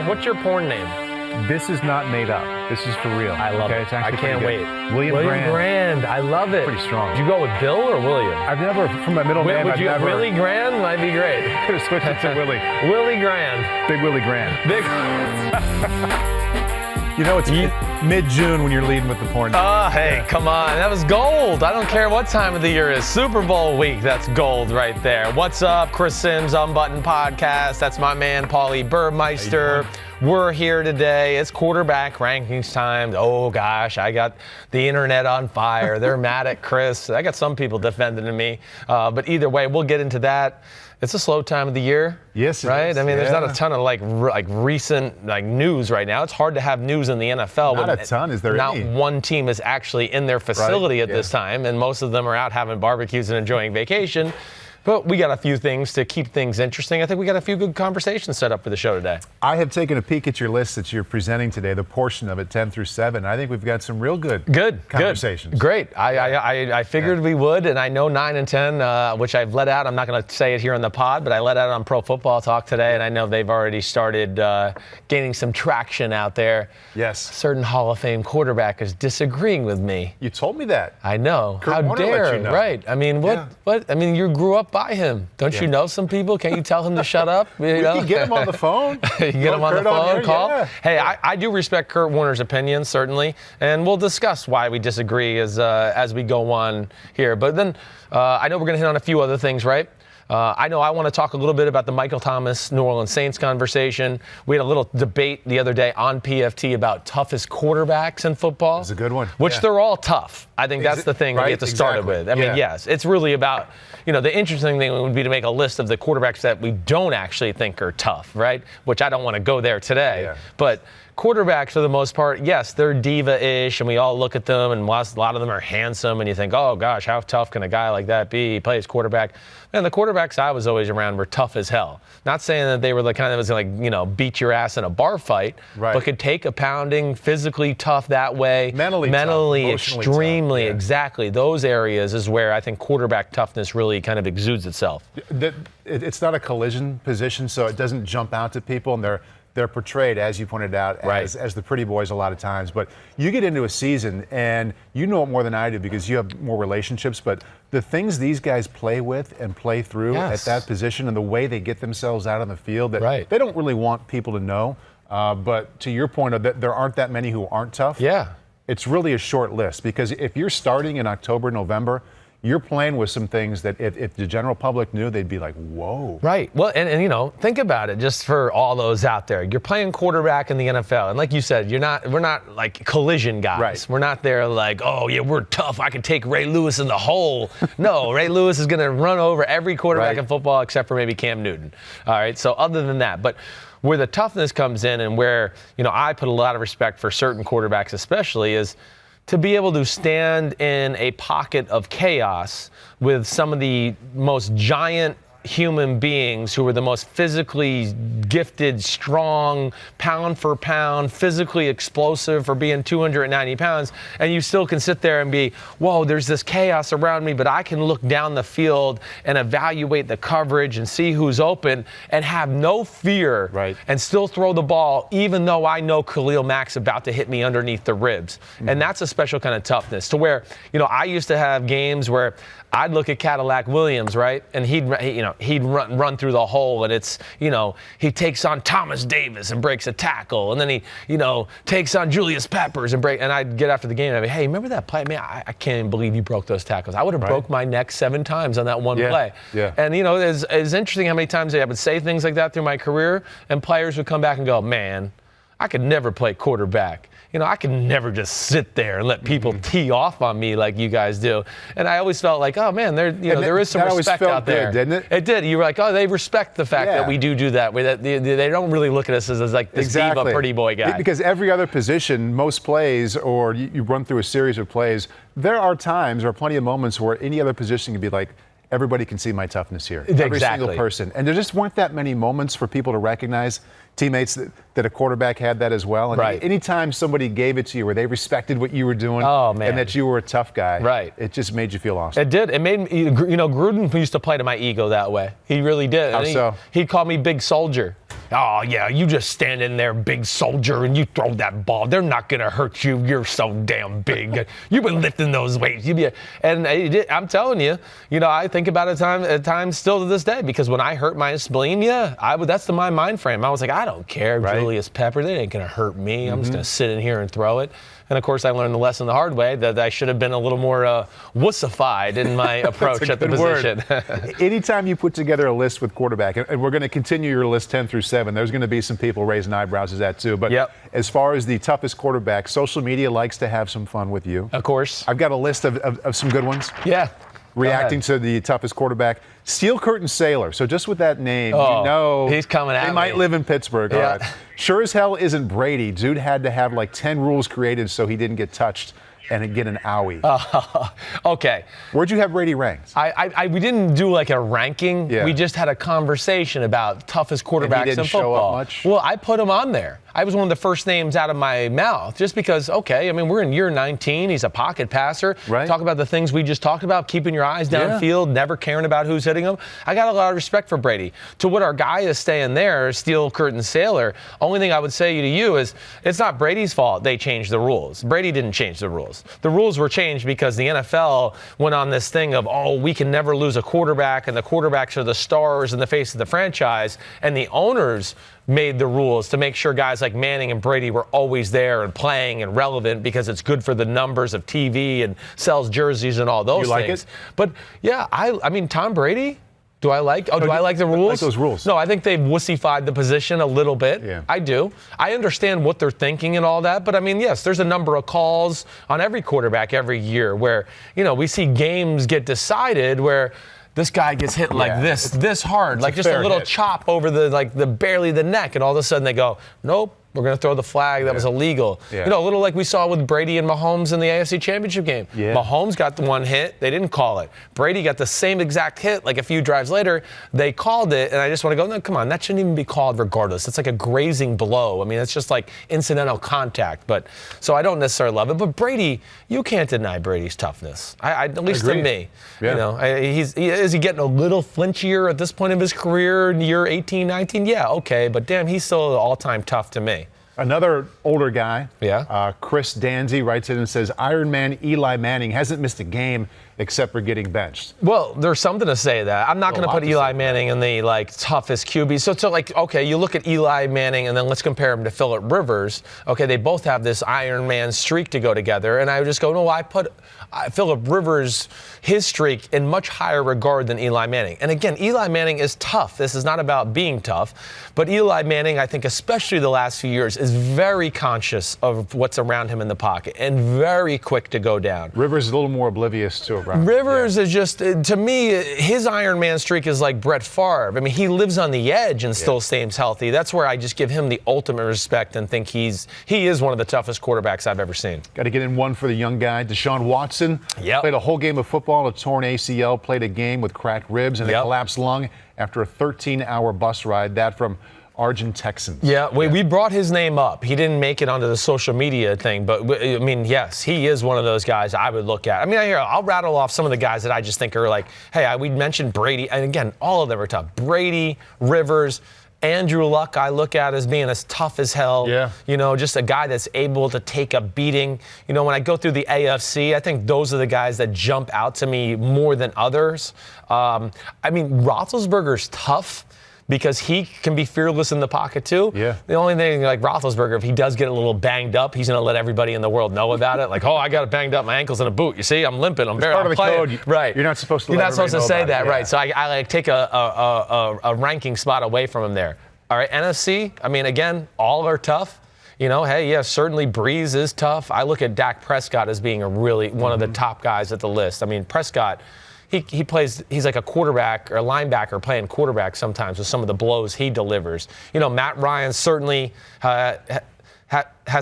What's your porn name? This is not made up. This is for real. I love it. It's I can't wait. William Grand. I love it. Pretty strong. Did you go with Bill or William? I've never, from my middle name, I've never. Willie Grand might be great. Could have switched it to Willie. Willie Grand. Big Willie Grand. Big. You know, it's mid-June when you're leading with the porn. Hey, come on. That was gold. I don't care what time of the year it is. Super Bowl week, that's gold right there. What's up, Chris Simms Unbuttoned podcast. That's my man, Paulie Burmeister. We're here today. It's quarterback rankings time. Oh, gosh, I got the internet on fire. They're mad at Chris. I got some people defending me. But either way, we'll get into that. It's a slow time of the year. Yes, it right? is. I mean, there's not a ton of like recent news right now. It's hard to have news in the NFL. Not a ton, is there not any? One team is actually in their facility at this time, and most of them are out having barbecues and enjoying vacation. But we got a few things to keep things interesting. I think we got a few good conversations set up for the show today. I have taken a peek at your list that you're presenting today, the portion of it, 10 through 7. I think we've got some real good conversations. Good. Great. I figured we would, and I know 9 and 10, which I've let out. I'm not going to say it here on the pod, but I let out on Pro Football Talk today, and I know they've already started gaining some traction out there. Yes. A certain Hall of Fame quarterback is disagreeing with me. You told me that. I know. Kurt How Warner dare? let you know. Right. I mean, what? I mean, you grew up by him. Don't you know some people? Can't you tell him to shut up? You know? can get him on the phone. You can get him on the Kurt on phone, here, call. yeah. Hey, I do respect Kurt Warner's opinion, certainly, and we'll discuss why we disagree as we go on here. But then I know we're going to hit on a few other things, right? I know I want to talk a little bit about the Michael Thomas New Orleans Saints conversation. We had a little debate the other day on PFT about toughest quarterbacks in football. It's a good one. Which they're all tough. I think that's the thing we have to start it with. I mean, yes, it's really about, the interesting thing would be to make a list of the quarterbacks that we don't actually think are tough, right? Which I don't want to go there today. Yeah. But quarterbacks, for the most part, yes, they're diva-ish, and we all look at them, and a lot of them are handsome, and you think, oh, gosh, how tough can a guy like that be? He plays quarterback. Man, the quarterbacks I was always around were tough as hell. Not saying that they were the kind that was like, beat your ass in a bar fight, but could take a pounding, physically tough that way. Mentally tough, extremely, tough. Yeah. Exactly. Those areas is where I think quarterback toughness really kind of exudes itself. It's not a collision position, so it doesn't jump out to people, and they're portrayed, as you pointed out, as the pretty boys a lot of times. But you get into a season, and you know it more than I do because you have more relationships, but the things these guys play with and play through at that position and the way they get themselves out on the field, that they don't really want people to know. But to your point, that there aren't that many who aren't tough. Yeah. It's really a short list because if you're starting in October, November, you're playing with some things that if the general public knew, they'd be like, whoa. Right. Well, and think about it, just for all those out there. You're playing quarterback in the NFL. And like you said, we're not like collision guys. Right. We're not there like, oh, yeah, we're tough. I can take Ray Lewis in the hole. No, Ray Lewis is going to run over every quarterback in football except for maybe Cam Newton. All right. So other than that, but where the toughness comes in and where, I put a lot of respect for certain quarterbacks especially is to be able to stand in a pocket of chaos with some of the most giant human beings who are the most physically gifted, strong, pound for pound, physically explosive for being 290 pounds, and you still can sit there and be, whoa, there's this chaos around me, but I can look down the field and evaluate the coverage and see who's open and have no fear and still throw the ball, even though I know Khalil Mack's about to hit me underneath the ribs. And that's a special kind of toughness to where, I used to have games where I'd look at Cadillac Williams, right? And he'd run through the hole, and it's, he takes on Thomas Davis and breaks a tackle, and then he, takes on Julius Peppers and I'd get after the game and I'd be, hey, remember that play? Man, I can't even believe you broke those tackles. I would have broke my neck 7 times on that one play. Yeah. And, it's interesting how many times I would say things like that through my career, and players would come back and go, man, I could never play quarterback. I could never just sit there and let people tee off on me like you guys do. And I always felt like, oh man, there is some respect out there. Didn't it? It did. You were like, oh, they respect the fact that we do that. They don't really look at us as like this diva pretty boy guy. Because every other position, most plays, or you run through a series of plays, there are times or plenty of moments where any other position can be like, everybody can see my toughness here. Every single person. And there just weren't that many moments for people to recognize teammates that a quarterback had that as well. And anytime somebody gave it to you where they respected what you were doing and that you were a tough guy, it just made you feel awesome. It did. It made me, Gruden used to play to my ego that way. He really did. How so? He called me Big Soldier. Oh, yeah, you just stand in there, big soldier, and you throw that ball. They're not going to hurt you. You're so damn big. You've been lifting those weights. I'm telling you, I think about it at times still to this day, because when I hurt my spleen, that's my mind frame. I was like, I don't care, right? Julius Pepper, they ain't going to hurt me. I'm just going to sit in here and throw it. And, of course, I learned the lesson the hard way, that I should have been a little more wussified in my approach at the position. Anytime you put together a list with quarterback, and we're going to continue your list 10 through 7, there's going to be some people raising eyebrows at that too. But as far as the toughest quarterback, social media likes to have some fun with you. Of course. I've got a list of some good ones. Yeah. Reacting to the toughest quarterback. Steel Curtain Sailor. So just with that name, he's coming at me. They might live in Pittsburgh. Yeah. All right. Sure as hell isn't Brady. Dude had to have like 10 rules created so he didn't get touched and get an owie. Okay. Where'd you have Brady ranked? We didn't do like a ranking. Yeah. We just had a conversation about toughest quarterbacks in football. Show up much? Well, I put him on there. I was one of the first names out of my mouth just because, we're in year 19. He's a pocket passer. Right. Talk about the things we just talked about, keeping your eyes downfield, never caring about who's hitting him. I got a lot of respect for Brady. To what our guy is staying there, Steel Curtain Sailor, only thing I would say to you is it's not Brady's fault they changed the rules. Brady didn't change the rules. The rules were changed because the NFL went on this thing of, we can never lose a quarterback, and the quarterbacks are the stars in the face of the franchise, and the owners made the rules to make sure guys like Manning and Brady were always there and playing and relevant because it's good for the numbers of TV and sells jerseys and all those things. You like it? But, I mean, Tom Brady, do I like the rules? Like those rules. No, I think they've wussified the position a little bit. Yeah. I do. I understand what they're thinking and all that, but, yes, there's a number of calls on every quarterback every year where, we see games get decided where this guy gets hit like this hard, like just a little chop over the barely the neck, and all of a sudden they go, nope, we're going to throw the flag. That was illegal. Yeah. A little like we saw with Brady and Mahomes in the AFC Championship game. Yeah. Mahomes got the one hit. They didn't call it. Brady got the same exact hit like a few drives later. They called it, and I just want to go, no, come on, that shouldn't even be called regardless. It's like a grazing blow. It's just like incidental contact. But so I don't necessarily love it. But Brady, you can't deny Brady's toughness. At least to me. Yeah. Is he getting a little flinchier at this point of his career in year 18, 19? Yeah, okay. But damn, he's still all-time tough to me. Another older guy, Chris Danzy, writes in and says, Iron Man Eli Manning hasn't missed a game except for getting benched. Well, there's something to say that. I'm not going to put Eli Manning in the toughest QB. So you look at Eli Manning and then let's compare him to Phillip Rivers. Okay, they both have this Iron Man streak to go together, and I would just go, no, I put Phillip Rivers, his streak, in much higher regard than Eli Manning. And again, Eli Manning is tough. This is not about being tough, but Eli Manning, I think, especially the last few years, is very conscious of what's around him in the pocket and very quick to go down. Rivers is a little more oblivious to it. Rivers is just, to me, his Iron Man streak is like Brett Favre. He lives on the edge and still stays healthy. That's where I just give him the ultimate respect and think he is one of the toughest quarterbacks I've ever seen. Got to get in one for the young guy. Deshaun Watson played a whole game of football, a torn ACL, played a game with cracked ribs and a collapsed lung after a 13-hour bus ride. That from Argent Texans. We brought his name up. He didn't make it onto the social media thing, but yes, he is one of those guys I would look at. I'll rattle off some of the guys that I just think are like, hey, we mentioned Brady, and again, all of them are tough. Brady, Rivers, Andrew Luck I look at as being as tough as hell. Just a guy that's able to take a beating. When I go through the AFC, I think those are the guys that jump out to me more than others. Roethlisberger's tough because he can be fearless in the pocket too. The only thing, like Roethlisberger, if he does get a little banged up, he's going to let everybody in the world know about it. Like, I got it banged up, my ankle's in a boot. You see, I'm limping. I'm part of the playing. code. Right. You're not supposed to. You're not supposed to say that, right? Yeah. So I take a ranking spot away from him there. All right, NFC. Again, all are tough. Certainly Brees is tough. I look at Dak Prescott as being one of the top guys at the list. Prescott. He plays, he's like a quarterback or a linebacker playing quarterback sometimes with some of the blows he delivers. Matt Ryan certainly has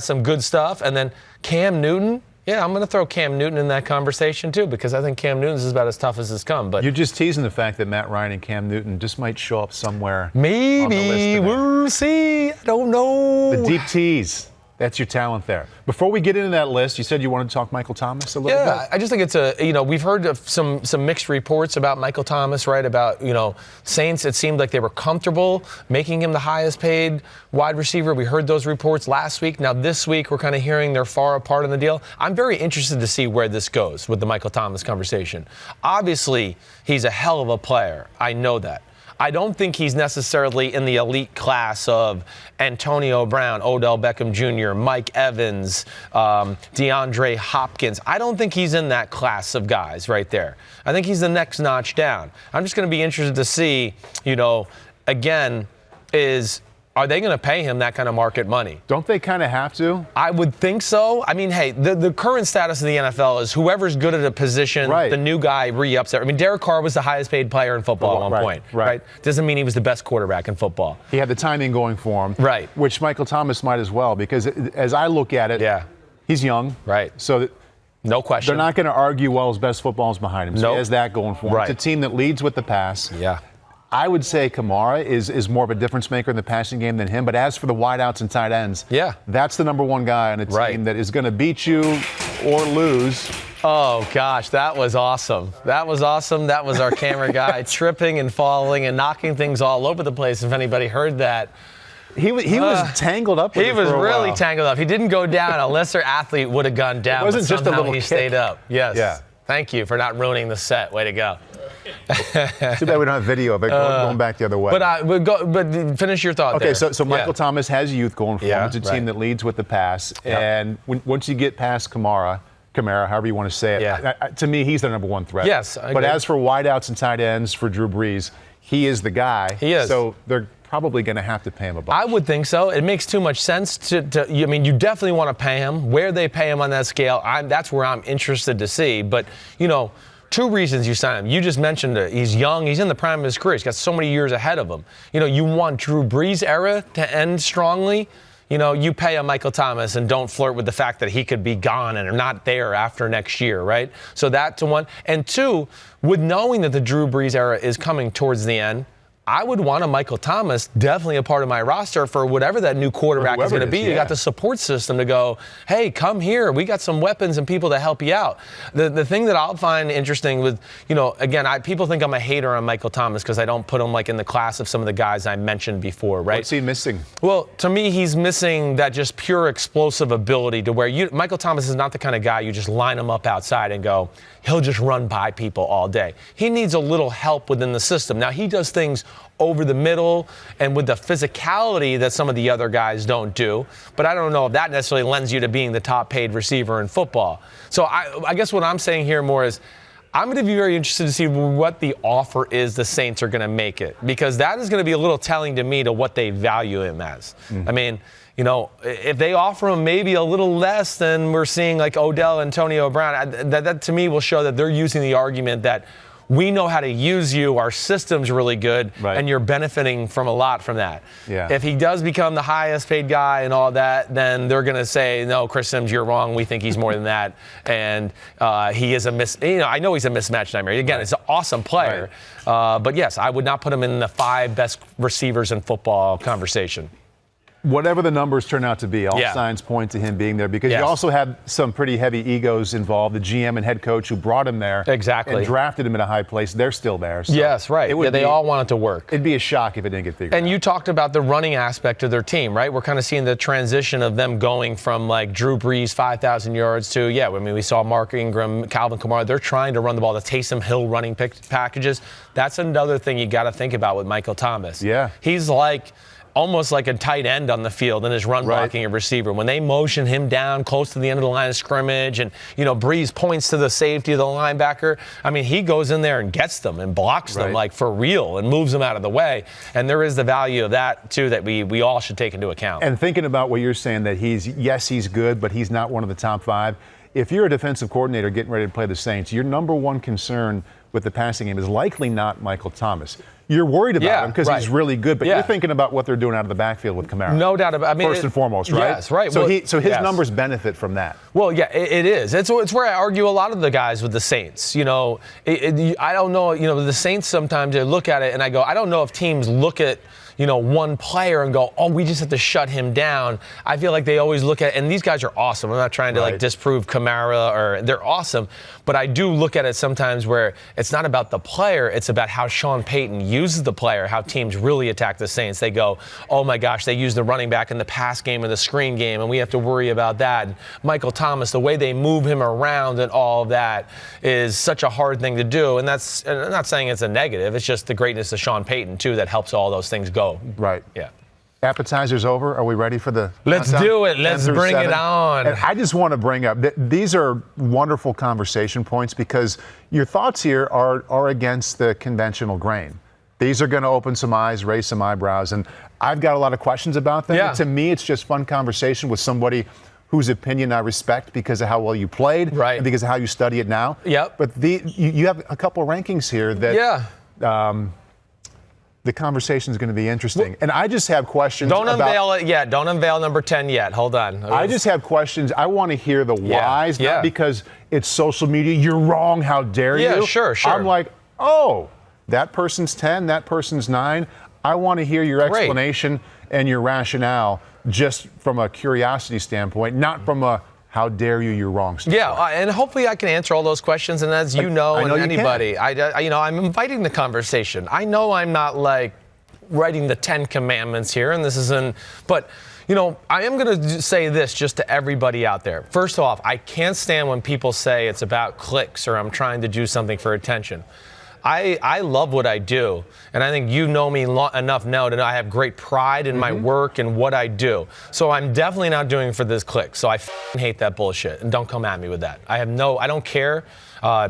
some good stuff. And then Cam Newton, I'm going to throw Cam Newton in that conversation too, because I think Cam Newton's is about as tough as it's come. But you're just teasing the fact that Matt Ryan and Cam Newton just might show up somewhere. Maybe. On the list we'll see. I don't know. The deep tease. That's your talent there. Before we get into that list, you said you wanted to talk Michael Thomas a little bit? Yeah, I just think it's we've heard of some mixed reports about Michael Thomas, right? About, Saints, it seemed like they were comfortable making him the highest paid wide receiver. We heard those reports last week. Now this week, we're kind of hearing they're far apart on the deal. I'm very interested to see where this goes with the Michael Thomas conversation. Obviously, he's a hell of a player. I know that. I don't think he's necessarily in the elite class of Antonio Brown, Odell Beckham Jr., Mike Evans, DeAndre Hopkins. I don't think he's in that class of guys right there. I think he's the next notch down. I'm just going to be interested to see, again, are they going to pay him that kind of market money? Don't they kind of have to? I would think so. I mean, hey, the current status of the NFL is whoever's good at a position, the new guy re-ups it. I mean, Derek Carr was the highest paid player in football at one point. Right. Doesn't mean he was the best quarterback in football. He had the timing going for him. Right. Which Michael Thomas might as well, because as I look at it, he's young. Right. So no question. They're not going to argue, well, his best football is behind him. So he has that going for him. It's a team that leads with the pass. Yeah. I would say Kamara is more of a difference maker in the passing game than him. But as for the wideouts and tight ends, that's the number one guy on a team that is going to beat you or lose. Oh, gosh, that was awesome. That was awesome. That was our camera guy tripping and falling and knocking things all over the place, if anybody heard that. He was tangled up with He was really tangled up. He didn't go down. A lesser athlete would have gone down. It wasn't just a little he kick. Stayed up. Yes. Yeah. Thank you for not ruining the set. Way to go. Too bad we don't have video of it going back the other way. But finish your thought there. Okay, so Michael Thomas has youth going for him. It's a team that leads with the pass. And once you get past Kamara, however you want to say it, to me, he's the number one threat. Yes. But as for wideouts and tight ends for Drew Brees, he is the guy. He is. So they're probably going to have to pay him a bunch. I would think so. It makes too much sense you definitely want to pay him. Where they pay him on that scale, that's where I'm interested to see. But, two reasons you sign him. You just mentioned it. He's young. He's in the prime of his career. He's got so many years ahead of him. You want Drew Brees' era to end strongly. You pay a Michael Thomas and don't flirt with the fact that he could be gone and not there after next year, right? So that's one. And two, with knowing that the Drew Brees era is coming towards the end, I would want a Michael Thomas definitely a part of my roster for whatever that new quarterback is going to be. You got the support system to go, hey, come here. We got some weapons and people to help you out. The thing that I'll find interesting with, again, people think I'm a hater on Michael Thomas because I don't put him in the class of some of the guys I mentioned before, right? What's he missing? Well, to me, he's missing that just pure explosive ability to where Michael Thomas is not the kind of guy you just line him up outside and go, he'll just run by people all day. He needs a little help within the system. Now, he does things over the middle and with the physicality that some of the other guys don't do. But I don't know if that necessarily lends you to being the top paid receiver in football. So I guess what I'm saying here more is I'm going to be very interested to see what the offer is the Saints are going to make it, because that is going to be a little telling to me to what they value him as. I mean, if they offer him maybe a little less than we're seeing like Odell, Antonio Brown, that to me will show that they're using the argument that we know how to use you, our system's really good, and you're benefiting from a lot from that. Yeah. If he does become the highest paid guy and all that, then they're going to say, no, Chris Simms, you're wrong. We think he's more than that. And he is I know he's a mismatch nightmare. Again, it's an awesome player. But yes, I would not put him in the 5 best receivers in football conversation. Whatever the numbers turn out to be, all signs point to him being there, because you also have some pretty heavy egos involved. The GM and head coach who brought him there and drafted him in a high place, they're still there. So yes, right. They all want it to work. It'd be a shock if it didn't get figured out. And you talked about the running aspect of their team, right? We're kind of seeing the transition of them going from like Drew Brees, 5,000 yards to, we saw Mark Ingram, Calvin Kamara. They're trying to run the ball, the Taysom Hill running packages. That's another thing you got to think about with Michael Thomas. Yeah. He's almost like a tight end on the field in his run blocking a receiver. When they motion him down close to the end of the line of scrimmage and, Brees points to the safety of the linebacker, he goes in there and gets them and blocks them for real and moves them out of the way. And there is the value of that, too, that we all should take into account. And thinking about what you're saying, that he's good, but he's not one of the top 5. If you're a defensive coordinator getting ready to play the Saints, your number one concern with the passing game is likely not Michael Thomas. You're worried about him because he's really good, but you're thinking about what they're doing out of the backfield with Kamara. No doubt about it. First and foremost, right? Yes, right. So, so his numbers benefit from that. Well, yeah, it is. It's where I argue a lot of the guys with the Saints. I don't know. The Saints sometimes they look at it and I go, I don't know if teams look at one player and go, oh, we just have to shut him down. I feel like they always look at, and these guys are awesome. I'm not trying to like disprove Kamara, or they're awesome, but I do look at it sometimes where it's not about the player, it's about how Sean Payton uses the player, how teams really attack the Saints. They go, oh my gosh, they use the running back in the pass game and the screen game, and we have to worry about that. And Michael Thomas, the way they move him around and all of that is such a hard thing to do. And I'm not saying it's a negative, it's just the greatness of Sean Payton too that helps all those things go. Right. Yeah. Appetizers over. Are we ready for the Let's countdown? do it. Let's bring it on. And I just want to bring up these are wonderful conversation points because your thoughts here are against the conventional grain. These are going to open some eyes, raise some eyebrows, and I've got a lot of questions about them. Yeah. To me, it's just fun conversation with somebody whose opinion I respect because of how well you played, right, and because of how you study it now. Yep. But you have a couple of rankings here that the conversation is going to be interesting. And I just have questions. Don't unveil it yet. Don't unveil number 10 yet. Hold on. I just have questions. I want to hear the whys, not because it's social media. You're wrong. How dare you? Yeah, sure. I'm like, oh, that person's 10, that person's 9. I want to hear your explanation and your rationale just from a curiosity standpoint, not from a how dare you, you're wrong. Yeah, and hopefully I can answer all those questions. And as you know, and anybody, I'm inviting the conversation. I know I'm not like writing the 10 commandments here, and this isn't, but I am going to say this just to everybody out there. First off, I can't stand when people say it's about clicks or I'm trying to do something for attention. I love what I do, and I think you know me enough now that I have great pride in my work and what I do. So I'm definitely not doing it for this click. So I hate that bullshit, and don't come at me with that. I don't care.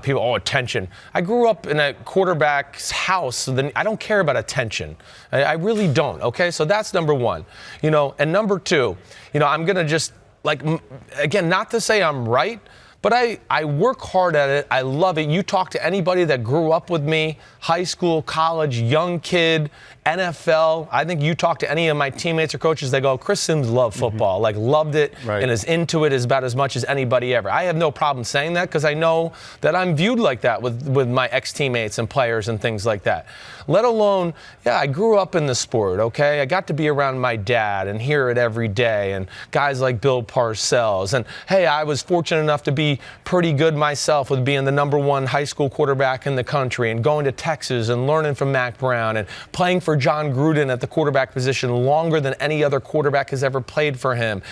People, attention. I grew up in a quarterback's house, so then I don't care about attention. I really don't, okay? So that's number one. And number two, I'm going to just, again, not to say I'm right, but I work hard at it. I love it. You talk to anybody that grew up with me, high school, college, young kid, NFL. I think you talk to any of my teammates or coaches, they go, Chris Simms loved football, loved it and is into it about as much as anybody ever. I have no problem saying that because I know that I'm viewed like that with my ex-teammates and players and things like that. Let alone, I grew up in the sport, okay? I got to be around my dad and hear it every day and guys like Bill Parcells. And, hey, I was fortunate enough to be pretty good myself with being the #1 high school quarterback in the country and going to Texas and learning from Mac Brown and playing for John Gruden at the quarterback position longer than any other quarterback has ever played for him.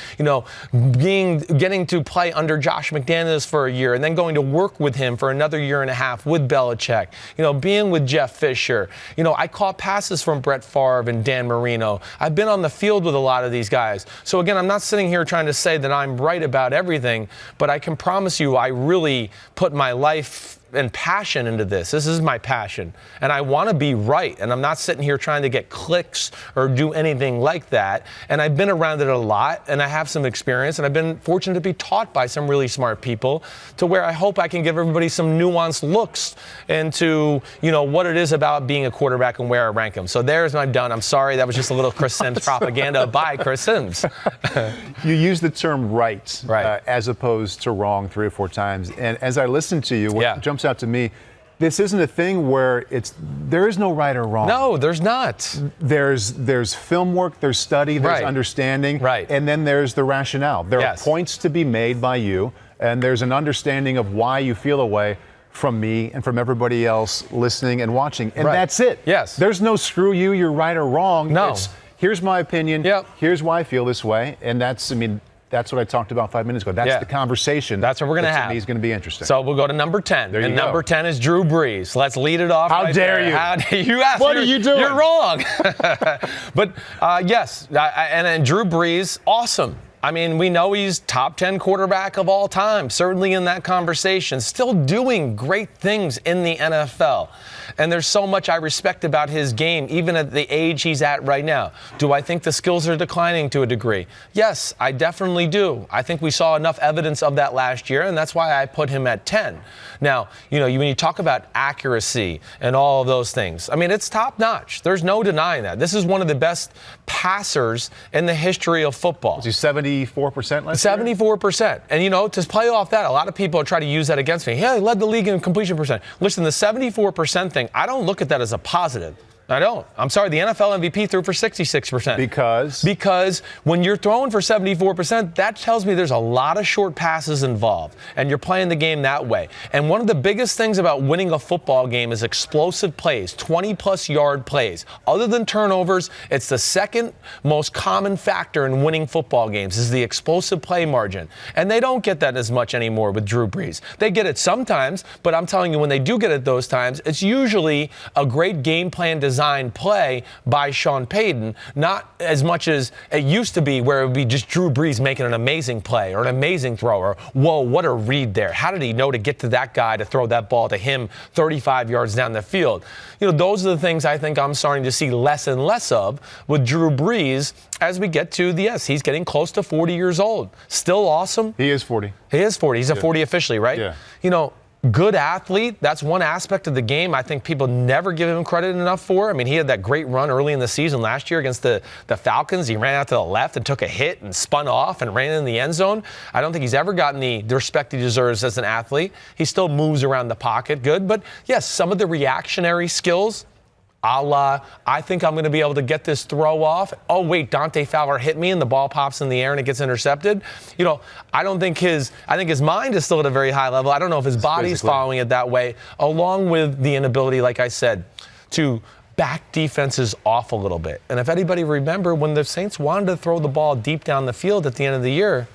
Getting to play under Josh McDaniels for a year and then going to work with him for another year and a half with Belichick. Being with Jeff Fisher. I caught passes from Brett Favre and Dan Marino. I've been on the field with a lot of these guys. So again, I'm not sitting here trying to say that I'm right about everything, but I can promise you I really put my life and passion into this. This is my passion, and I want to be right, and I'm not sitting here trying to get clicks or do anything like that. And I've been around it a lot, and I have some experience, and I've been fortunate to be taught by some really smart people to where I hope I can give everybody some nuanced looks into, what it is about being a quarterback and where I rank them. So there's my done. I'm sorry, that was just a little Chris Simms propaganda by Chris Simms. You use the term right. As opposed to wrong 3 or 4 times. And as I listen to you, what jumps out to me, this isn't a thing where there is no right or wrong. No, there's not. There's film work, there's study, there's understanding, and then there's the rationale. There are points to be made by you, and there's an understanding of why you feel a way from me and from everybody else listening and watching, and that's it. Yes. There's no screw you, you're right or wrong. No. It's, here's my opinion, here's why I feel this way, and that's what I talked about 5 minutes ago. That's the conversation. That's what we're going to have. He's going to be interesting. So we'll go to number 10. And number 10 is Drew Brees. Let's lead it off. How dare you? You asked. What are you doing? You're wrong. But yes, and then Drew Brees, awesome. We know he's top 10 quarterback of all time, certainly in that conversation, still doing great things in the NFL. And there's so much I respect about his game, even at the age he's at right now. Do I think the skills are declining to a degree? Yes, I definitely do. I think we saw enough evidence of that last year, and that's why I put him at 10. Now, when you talk about accuracy and all of those things, it's top notch. There's no denying that. This is one of the best passers in the history of football. Was he 74% last year? 74%. And, to play off that, a lot of people try to use that against me. Yeah, he led the league in completion percent. Listen, the 74% thing, I don't look at that as a positive. I don't. I'm sorry. The NFL MVP threw for 66%. Because when you're throwing for 74%, that tells me there's a lot of short passes involved, and you're playing the game that way. And one of the biggest things about winning a football game is explosive plays, 20-plus yard plays. Other than turnovers, it's the second most common factor in winning football games is the explosive play margin. And they don't get that as much anymore with Drew Brees. They get it sometimes, but I'm telling you, when they do get it those times, it's usually a great game plan design play by Sean Payton, not as much as it used to be where it would be just Drew Brees making an amazing play or an amazing throw or, whoa, what a read there. How did he know to get to that guy to throw that ball to him 35 yards down the field? You know, those are the things I think I'm starting to see less and less of with Drew Brees as we get to he's getting close to 40 years old. Still awesome. He is 40. He is 40. He's a 40 officially, right? Yeah. You know, good athlete. That's one aspect of the game I think people never give him credit enough for. I mean, he had that great run early in the season last year against the Falcons. He ran out to the left and took a hit and spun off and ran in the end zone. I don't think he's ever gotten the respect he deserves as an athlete. He still moves around the pocket good. But, yes, some of the reactionary skills, I think I'm going to be able to get this throw off. Oh, wait, Dante Fowler hit me and the ball pops in the air and it gets intercepted. You know, I think his mind is still at a very high level. I don't know if his body's following it that way, along with the inability, like I said, to back defenses off a little bit. And if anybody remember, when the Saints wanted to throw the ball deep down the field at the end of the year,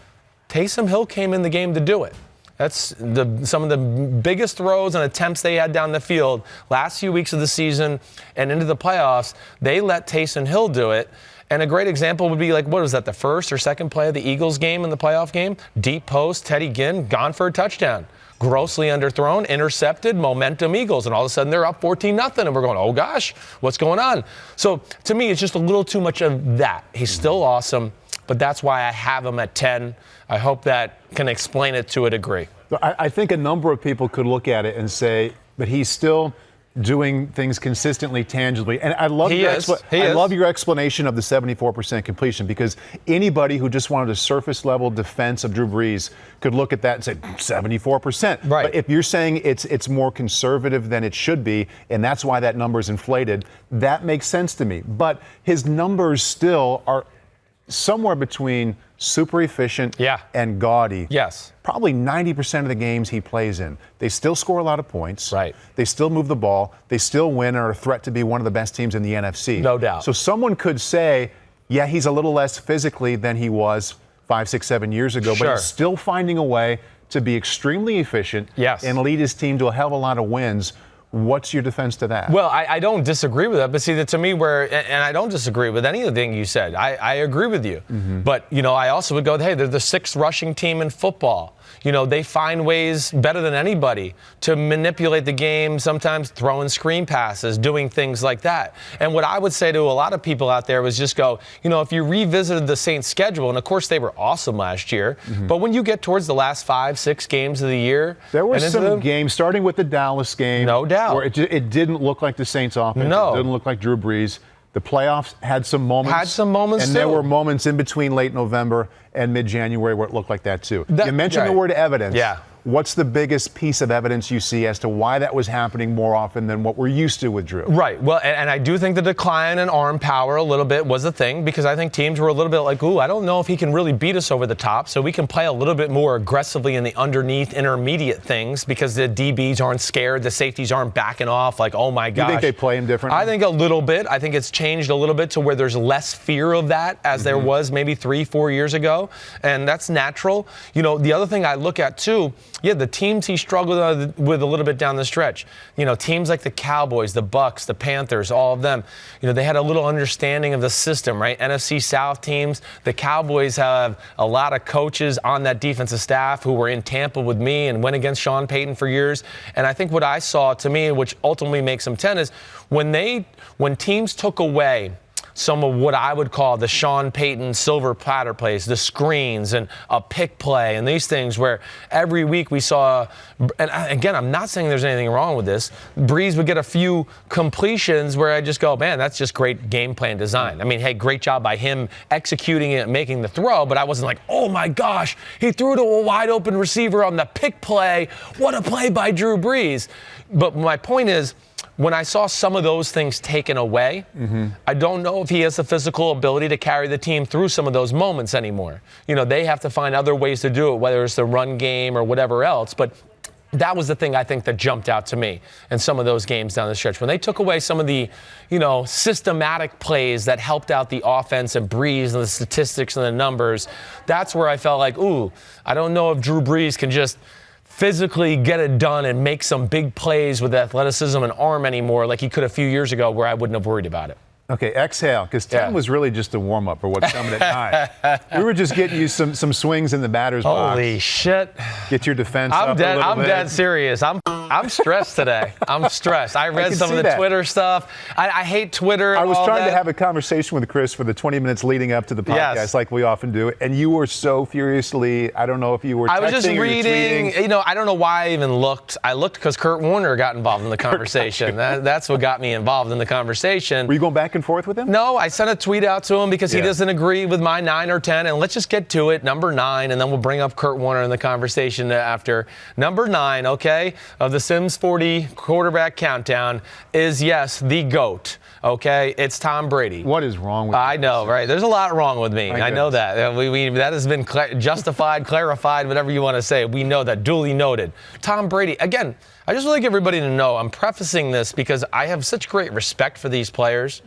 Taysom Hill came in the game to do it. That's some of the biggest throws and attempts they had down the field last few weeks of the season and into the playoffs. They let Taysom Hill do it. And a great example would be like, what was that, the first or second play of the Eagles game in the playoff game? Deep post, Teddy Ginn, gone for a touchdown. Grossly underthrown, intercepted, momentum Eagles. And all of a sudden they're up 14-0. And we're going, oh, gosh, what's going on? So to me, it's just a little too much of that. He's still awesome, but that's why I have him at 10. I hope that can explain it to a degree. I think a number of people could look at it and say, but he's still doing things consistently, tangibly. And I love your explanation of the 74% completion, because anybody who just wanted a surface level defense of Drew Brees could look at that and say 74%. Right. But if you're saying it's more conservative than it should be, and that's why that number is inflated, that makes sense to me. But his numbers still are somewhere between super efficient and gaudy. Yes. Probably 90% of the games he plays in. They still score a lot of points. Right. They still move the ball. They still win and are a threat to be one of the best teams in the NFC. No doubt. So someone could say, yeah, he's a little less physically than he was 5, 6, 7 years ago, but he's still finding a way to be extremely efficient and lead his team to a hell of a lot of wins. What's your defense to that? Well, I don't disagree with that, but see, that to me, and I don't disagree with anything you said. I agree with you. Mm-hmm. But, you know, I also would go, hey, they're the 6th rushing team in football. You know, they find ways better than anybody to manipulate the game, sometimes throwing screen passes, doing things like that. And what I would say to a lot of people out there was just go, you know, if you revisited the Saints' schedule, and of course they were awesome last year, but when you get towards the last 5, 6 games of the year. There were some games, starting with the Dallas game. No doubt. Where it didn't look like the Saints' offense. No. It didn't look like Drew Brees. The playoffs had some moments. And there were moments in between late November and mid-January where it looked like that too. You mentioned the word evidence. Yeah. What's the biggest piece of evidence you see as to why that was happening more often than what we're used to with Drew? Right. Well, and I do think the decline in arm power a little bit was a thing, because I think teams were a little bit like, ooh, I don't know if he can really beat us over the top, so we can play a little bit more aggressively in the underneath intermediate things, because the DBs aren't scared, the safeties aren't backing off like, oh my gosh. You think they play him differently? I think a little bit. I think it's changed a little bit to where there's less fear of that as there was maybe 3-4 years ago, and that's natural. You know, the other thing I look at too, the teams he struggled with a little bit down the stretch. You know, teams like the Cowboys, the Bucks, the Panthers, all of them, you know, they had a little understanding of the system, right? NFC South teams. The Cowboys have a lot of coaches on that defensive staff who were in Tampa with me and went against Sean Payton for years. And I think what I saw, to me, which ultimately makes them 10, is when teams took away some of what I would call the Sean Payton silver platter plays, the screens and a pick play and these things where every week we saw, and again, I'm not saying there's anything wrong with this, Brees would get a few completions where I just go, man, that's just great game plan design. I mean, hey, great job by him executing it and making the throw, but I wasn't like, oh my gosh, he threw to a wide open receiver on the pick play. What a play by Drew Brees. But my point is, when I saw some of those things taken away, I don't know if he has the physical ability to carry the team through some of those moments anymore. They have to find other ways to do it, whether it's the run game or whatever else. But that was the thing I think that jumped out to me in some of those games down the stretch. When they took away some of the, systematic plays that helped out the offense and Brees and the statistics and the numbers, that's where I felt like, I don't know if Drew Brees can just physically get it done and make some big plays with athleticism and arm anymore like he could a few years ago where I wouldn't have worried about it. Okay, exhale, because 10 was really just a warm-up for what's coming at 9. We were just getting you some swings in the batter's box. Holy shit. Get your defense up a little bit. I'm dead serious. I'm stressed today. I'm stressed. I read some of the Twitter stuff. I hate Twitter. I was trying to have a conversation with Chris for the 20 minutes leading up to the podcast like we often do, and you were so furiously, I don't know if you were texting I was just reading, or I don't know why I even looked. I looked because Kurt Warner got involved in the conversation. That's what got me involved in the conversation. Were you going back and forth with him? No, I sent a tweet out to him because he doesn't agree with my 9 or 10, and let's just get to it. Number 9, and then we'll bring up Kurt Warner in the conversation after. Number 9, okay, of the Simms 40 quarterback countdown is, yes, the GOAT. Okay, it's Tom Brady. What is wrong with you? I know, right? There's a lot wrong with me. I know that. That has been justified, clarified, whatever you want to say. We know that, duly noted. Tom Brady, again, I just want to get everybody to know, I'm prefacing this because I have such great respect for these players.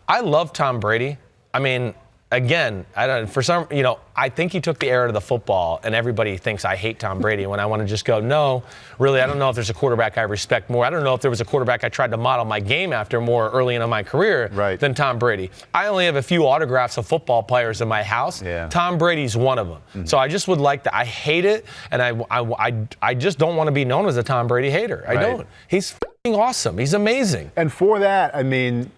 I love Tom Brady. I mean, again, I think he took the air out of the football, and everybody thinks I hate Tom Brady when I want to just go, no, really, I don't know if there's a quarterback I respect more. I don't know if there was a quarterback I tried to model my game after more early in my career than Tom Brady. I only have a few autographs of football players in my house. Tom Brady's one of them. So I just would like to, I hate it, and I just don't want to be known as a Tom Brady hater. I don't. He's f***ing awesome. He's amazing. And for that, I mean,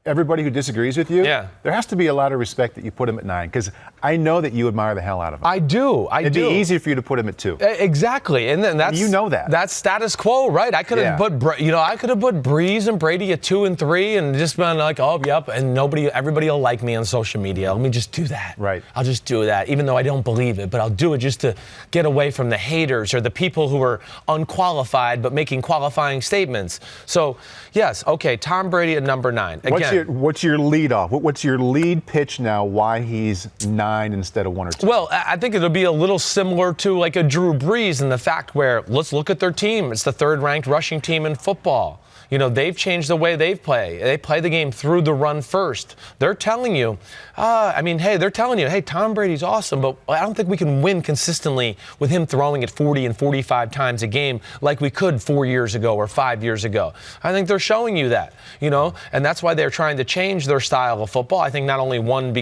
everybody who disagrees with you, there has to be a lot of respect that you put him at 9, because I know that you admire the hell out of him. I do. It'd be easier for you to put him at 2. Exactly, and then that's that's status quo, right? I could have put Brees and Brady at 2 and 3, and just been like, oh, yep, and everybody will like me on social media. Let me just do that. Right. I'll just do that, even though I don't believe it, but I'll do it just to get away from the haters or the people who are unqualified but making qualifying statements. So, yes, okay, Tom Brady at number 9. Again. What's your lead off? What's your lead pitch now? Why he's 9 instead of 1 or 2? Well, I think it'll be a little similar to like a Drew Brees in the fact where let's look at their team. It's the 3rd-ranked rushing team in football. They've changed the way they play. They play the game through the run first. They're telling you, hey, Tom Brady's awesome, but I don't think we can win consistently with him throwing it 40 and 45 times a game like we could 4 years ago or 5 years ago. I think they're showing you that, and that's why they're trying to change their style of football. I think not only one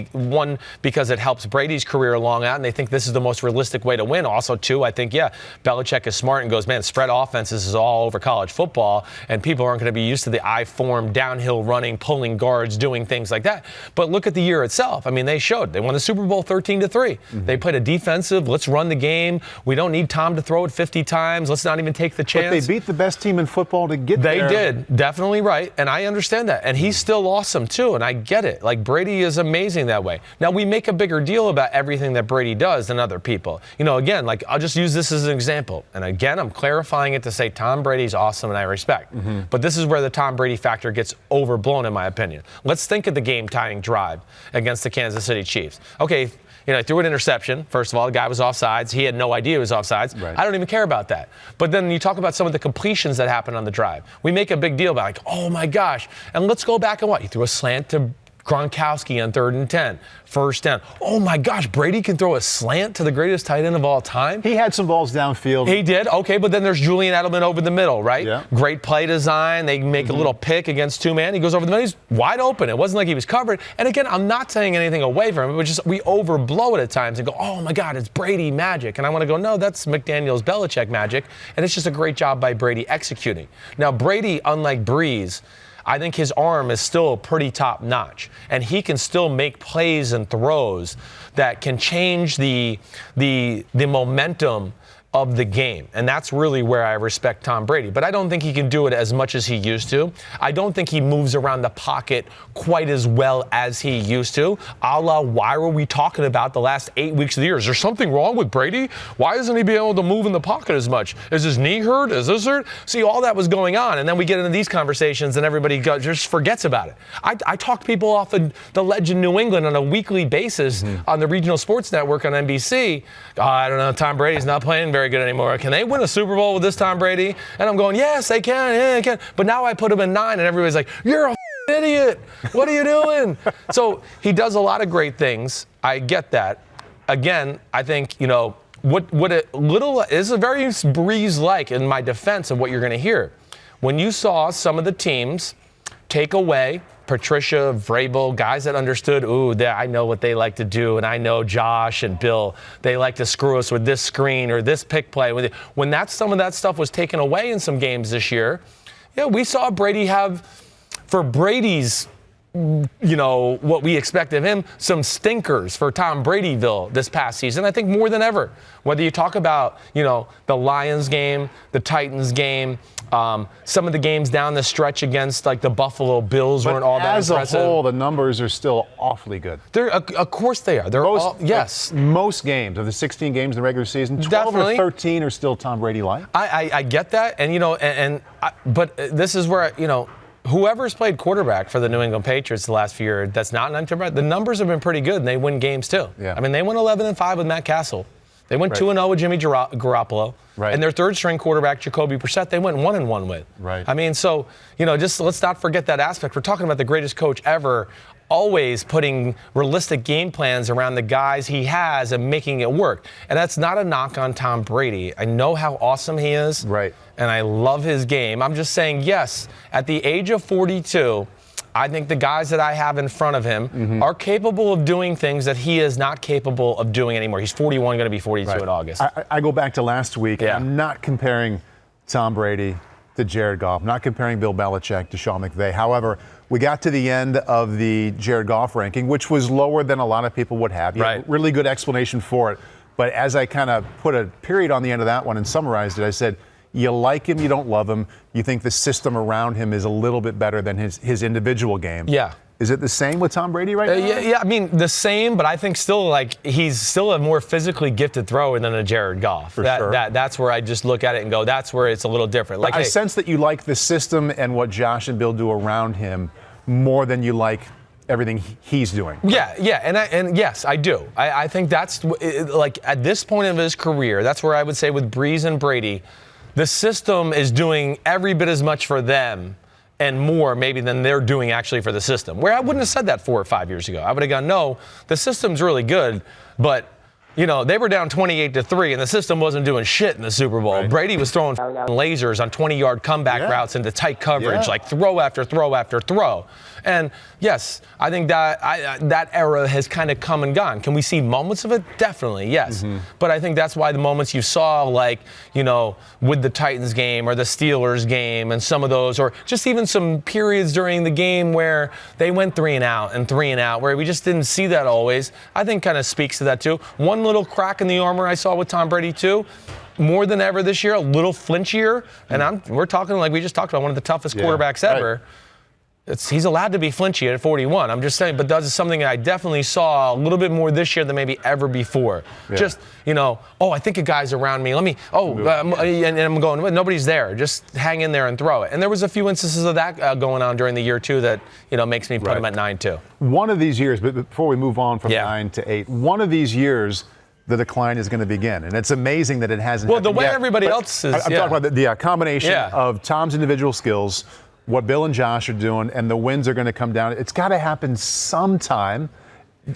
because it helps Brady's career along out, and they think this is the most realistic way to win. Also, 2, I think, Belichick is smart and goes, man, spread offenses is all over college football, and people aren't going to be used to the I-form, downhill running, pulling guards, doing things like that. But look at the year itself. I mean, they showed. They won the Super Bowl 13-3. They played a defensive, let's run the game. We don't need Tom to throw it 50 times. Let's not even take the chance. But they beat the best team in football to get there. They did. Definitely right. And I understand that. And he's still awesome, too. And I get it. Like, Brady is amazing that way. Now, we make a bigger deal about everything that Brady does than other people. Again, like, I'll just use this as an example. And again, I'm clarifying it to say Tom Brady's awesome and I respect. But this is where the Tom Brady factor gets overblown, in my opinion. Let's think of the game-tying drive against the Kansas City Chiefs. Okay, he threw an interception. First of all, the guy was offsides. He had no idea he was offsides. Right. I don't even care about that. But then you talk about some of the completions that happened on the drive. We make a big deal about, like, oh, my gosh. And let's go back and what? He threw a slant to Gronkowski on 3rd and 10. First down. Oh, my gosh, Brady can throw a slant to the greatest tight end of all time? He had some balls downfield. He did. Okay, but then there's Julian Edelman over the middle, right? Yeah. Great play design. They make a little pick against 2-man. He goes over the middle. He's wide open. It wasn't like he was covered. And again, I'm not saying anything away from him, but just we overblow it at times and go, oh, my God, it's Brady magic. And I want to go, no, that's McDaniel's Belichick magic. And it's just a great job by Brady executing. Now, Brady, unlike Brees, I think his arm is still pretty top notch, and he can still make plays and throws that can change the momentum of the game. And that's really where I respect Tom Brady. But I don't think he can do it as much as he used to. I don't think he moves around the pocket quite as well as he used to. A la, why were we talking about the last 8 weeks of the year? Is there something wrong with Brady? Why isn't he being able to move in the pocket as much? Is his knee hurt? Is this hurt? See, all that was going on. And then we get into these conversations and everybody just forgets about it. I talk people off of the Legend New England on a weekly basis on the regional sports network on NBC. Oh, I don't know, Tom Brady's not playing very good anymore. Can they win a Super Bowl with this Tom Brady? And I'm going, yes, they can. Yeah, they can. But now I put him in 9, and everybody's like, you're a idiot. What are you doing? So he does a lot of great things. I get that. Again, I think, what a little is a very Brees-like in my defense of what you're going to hear. When you saw some of the teams take away Patricia, Vrabel, guys that understood, I know what they like to do, and I know Josh and Bill, they like to screw us with this screen or this pick play. When some of that stuff was taken away in some games this year, we saw Brady have, for Brady's, what we expect of him, some stinkers for Tom Bradyville this past season, I think more than ever. Whether you talk about, the Lions game, the Titans game, some of the games down the stretch against like the Buffalo Bills weren't all that impressive. As a whole, the numbers are still awfully good. Of course they are. Yes. Most games of the 16 games in the regular season, 12 or 13 are still Tom Brady-like. I get that, and but this is where whoever's played quarterback for the New England Patriots the last few years, that's not an quarterback, the numbers have been pretty good, and they win games too. Yeah. I mean, they went 11-5 with Matt Castle. They went 2-0 with Jimmy Garoppolo. Right. And their third-string quarterback, Jacoby Brissett, they went 1-1 with. Right. I mean, so, just let's not forget that aspect. We're talking about the greatest coach ever, always putting realistic game plans around the guys he has and making it work. And that's not a knock on Tom Brady. I know how awesome he is. Right. And I love his game. I'm just saying, yes, at the age of 42, I think the guys that I have in front of him are capable of doing things that he is not capable of doing anymore. He's 41, going to be 42 in August. I go back to last week. Yeah. I'm not comparing Tom Brady to Jared Goff. I'm not comparing Bill Belichick to Sean McVay. However, we got to the end of the Jared Goff ranking, which was lower than a lot of people would have. Right. Really good explanation for it. But as I kind of put a period on the end of that one and summarized it, I said, you like him, you don't love him. You think the system around him is a little bit better than his individual game. Yeah. Is it the same with Tom Brady right now? Yeah, I mean, the same, but I think still, he's still a more physically gifted thrower than a Jared Goff. For sure. That's where I just look at it and go, that's where it's a little different. I sense that you like the system and what Josh and Bill do around him more than you like everything he's doing. Yeah, and yes, I do. I think that's, at this point of his career, that's where I would say with Brees and Brady, the system is doing every bit as much for them and more maybe than they're doing actually for the system. Where I wouldn't have said that 4 or 5 years ago. I would have gone, no, the system's really good, but they were down 28-3 and the system wasn't doing shit in the Super Bowl. Right. Brady was throwing lasers on 20-yard comeback routes into tight coverage, throw after throw after throw. And yes, I think that era has kind of come and gone. Can we see moments of it? Definitely, yes. But I think that's why the moments you saw, with the Titans game or the Steelers game and some of those, or just even some periods during the game where they went 3 and out, where we just didn't see that always, I think kind of speaks to that too. One little crack in the armor I saw with Tom Brady too, more than ever this year, a little flinchier. And we're talking like we just talked about, one of the toughest quarterbacks ever. Right. He's allowed to be flinchy at 41. I'm just saying, but that's something that I definitely saw a little bit more this year than maybe ever before. Yeah. Just, I think a guy's around me. And I'm going, well, nobody's there. Just hang in there and throw it. And there was a few instances of that going on during the year, too, that, makes me put him at 9, too. One of these years, but before we move on from 9 to 8, one of these years, the decline is going to begin. And it's amazing that it hasn't happened the way yet. everybody else is. I'm talking about the combination of Tom's individual skills, what Bill and Josh are doing, and the wins are going to come down. It's got to happen sometime.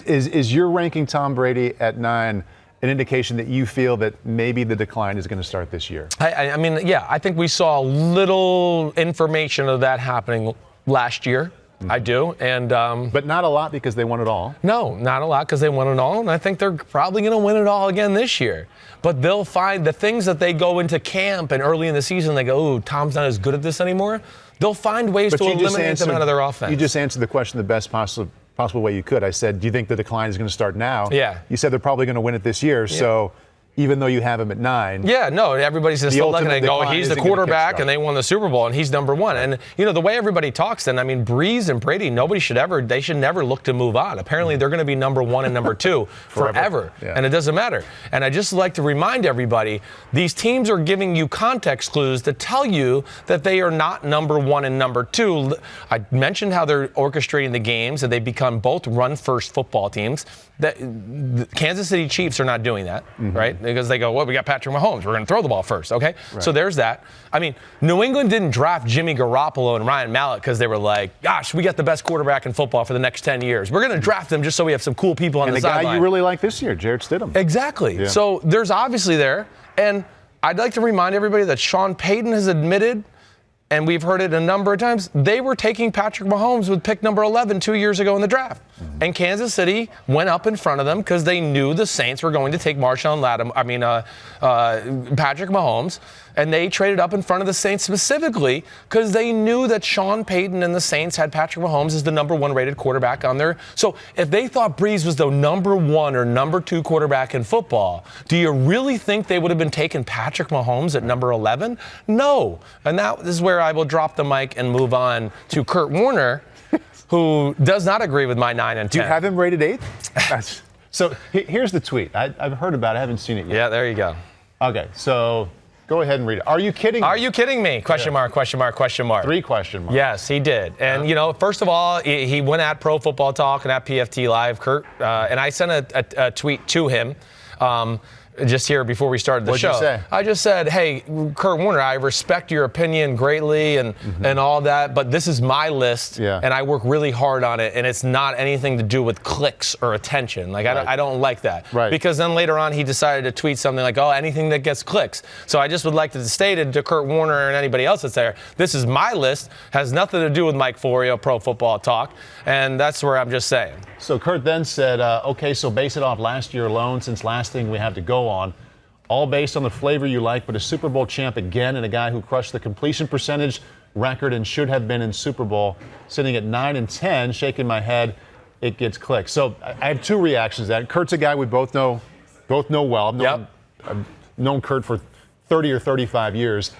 Is your ranking Tom Brady at 9 an indication that you feel that maybe the decline is going to start this year? I think we saw little information of that happening last year. I do. And but not a lot because they won it all. No, not a lot because they won it all. And I think they're probably going to win it all again this year. But they'll find the things that they go into camp and early in the season, they go, Tom's not as good at this anymore. They'll find ways to eliminate them out of their offense. You just answered the question the best possible way you could. I said, do you think the decline is going to start now? Yeah. You said they're probably going to win it this year. Yeah. So even though you have him at 9. Yeah, no, everybody's just still looking at it and go, he's the quarterback and they won the Super Bowl and he's number 1. And, the way everybody talks then, I mean, Brees and Brady, they should never look to move on. Apparently, they're going to be number 1 and number 2 forever. Yeah. And it doesn't matter. And I just like to remind everybody, these teams are giving you context clues to tell you that they are not number 1 and number 2. I mentioned how they're orchestrating the games and they become both run-first football teams. The Kansas City Chiefs are not doing that, right? Because they go, well, we got Patrick Mahomes. We're going to throw the ball first, okay? Right. So there's that. I mean, New England didn't draft Jimmy Garoppolo and Ryan Mallett because they were like, gosh, we got the best quarterback in football for the next 10 years. We're going to draft them just so we have some cool people on the sideline. And the guy you really like this year, Jarrett Stidham. Exactly. Yeah. So there's obviously there. And I'd like to remind everybody that Sean Payton has admitted, and we've heard it a number of times, they were taking Patrick Mahomes with pick number 11 2 years ago in the draft. And Kansas City went up in front of them because they knew the Saints were going to take Patrick Mahomes, and they traded up in front of the Saints specifically because they knew that Sean Payton and the Saints had Patrick Mahomes as the number 1 rated quarterback on there. So if they thought Brees was the number 1 or number 2 quarterback in football, do you really think they would have been taking Patrick Mahomes at number 11? No. And that is where I will drop the mic and move on to Kurt Warner, who does not agree with my 9 and 10. Do you have him rated 8th? So here's the tweet. I've heard about it. I haven't seen it yet. Yeah, there you go. Okay, so go ahead and read it. Are you kidding me? Are you kidding me? Question mark, question mark, question mark. 3 question marks. Yes, he did. And, first of all, he went at Pro Football Talk and at PFT Live, Kurt, and I sent a tweet to him. Just here before we started the show. What'd you say? I just said, hey, Kurt Warner, I respect your opinion greatly and all that, but this is my list, and I work really hard on it, and it's not anything to do with clicks or attention. Like, I don't like that. Right. Because then later on he decided to tweet something like, oh, anything that gets clicks. So I just would like to state it to Kurt Warner and anybody else that's there, this is my list, has nothing to do with Mike Florio, Pro Football Talk, and that's where I'm just saying. So Kurt then said, okay, so base it off last year alone, since last thing we have to go on. All based on the flavor you like, but a Super Bowl champ again and a guy who crushed the completion percentage record and should have been in Super Bowl, sitting at 9 and 10, shaking my head, it gets clicked. So I have 2 reactions to that. Kurt's a guy we both know well. I've known Kurt for 30 or 35 years.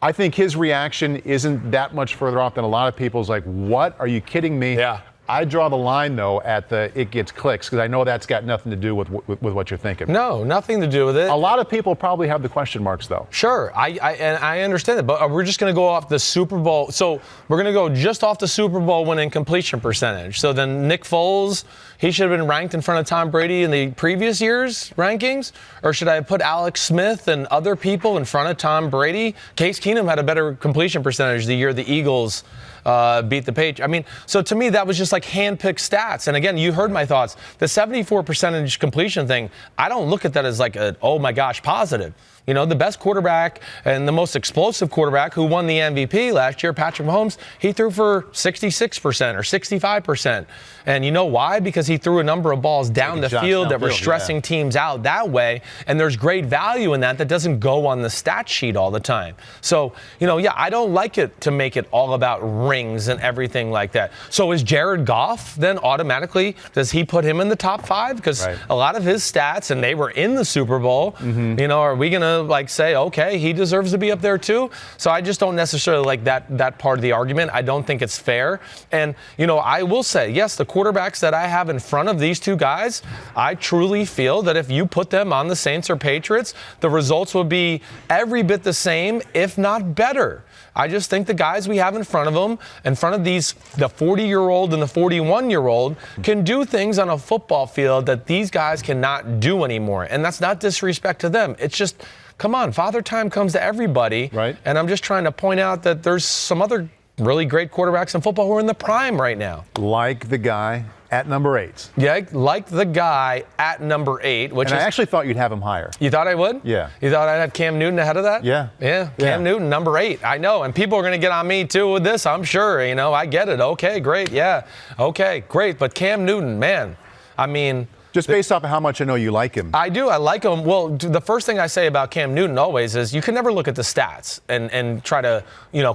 I think his reaction isn't that much further off than a lot of people's. Like, what? Are you kidding me? Yeah. I draw the line, though, at the it gets clicks, because I know that's got nothing to do with what you're thinking. No, nothing to do with it. A lot of people probably have the question marks, though. Sure, I understand it, but we're just going to go off the Super Bowl. So we're going to go just off the Super Bowl winning completion percentage. So then Nick Foles, he should have been ranked in front of Tom Brady in the previous year's rankings? Or should I put Alex Smith and other people in front of Tom Brady? Case Keenum had a better completion percentage the year the Eagles beat the Patriots. I mean, so to me, that was just like hand-picked stats. And again, you heard my thoughts. The 74% completion thing, I don't look at that as like a, oh my gosh, positive. The best quarterback and the most explosive quarterback who won the MVP last year, Patrick Mahomes, he threw for 66% or 65%. And you know why? Because he threw a number of balls down the field that were stressing teams out that way. And there's great value in that doesn't go on the stat sheet all the time. So, I don't like it to make it all about rings and everything like that. So is Jared Goff then automatically, does he put him in the top 5? Because a lot of his stats, and they were in the Super Bowl, are we going to say, okay, he deserves to be up there too? So I just don't necessarily like that part of the argument. I don't think it's fair. And, I will say, yes, the quarterbacks that I have in front of these 2 guys, I truly feel that if you put them on the Saints or Patriots, the results would be every bit the same, if not better. I just think the guys we have in front of them, in front of the 40-year-old and the 41-year-old, can do things on a football field that these guys cannot do anymore. And that's not disrespect to them. It's just, come on, father time comes to everybody. Right. And I'm just trying to point out that there's some other really great quarterbacks in football who are in the prime right now. Like the guy at number 8. Yeah, like the guy at number 8. I actually thought you'd have him higher. You thought I would? Yeah. You thought I'd have Cam Newton ahead of that? Yeah. Yeah, Cam Newton, number 8. I know, and people are going to get on me too with this, I'm sure. I get it. Okay, great, yeah. Okay, great. But Cam Newton, man, I mean, Just based off of how much I know you like him. I do. I like him. Well, the first thing I say about Cam Newton always is you can never look at the stats and try to,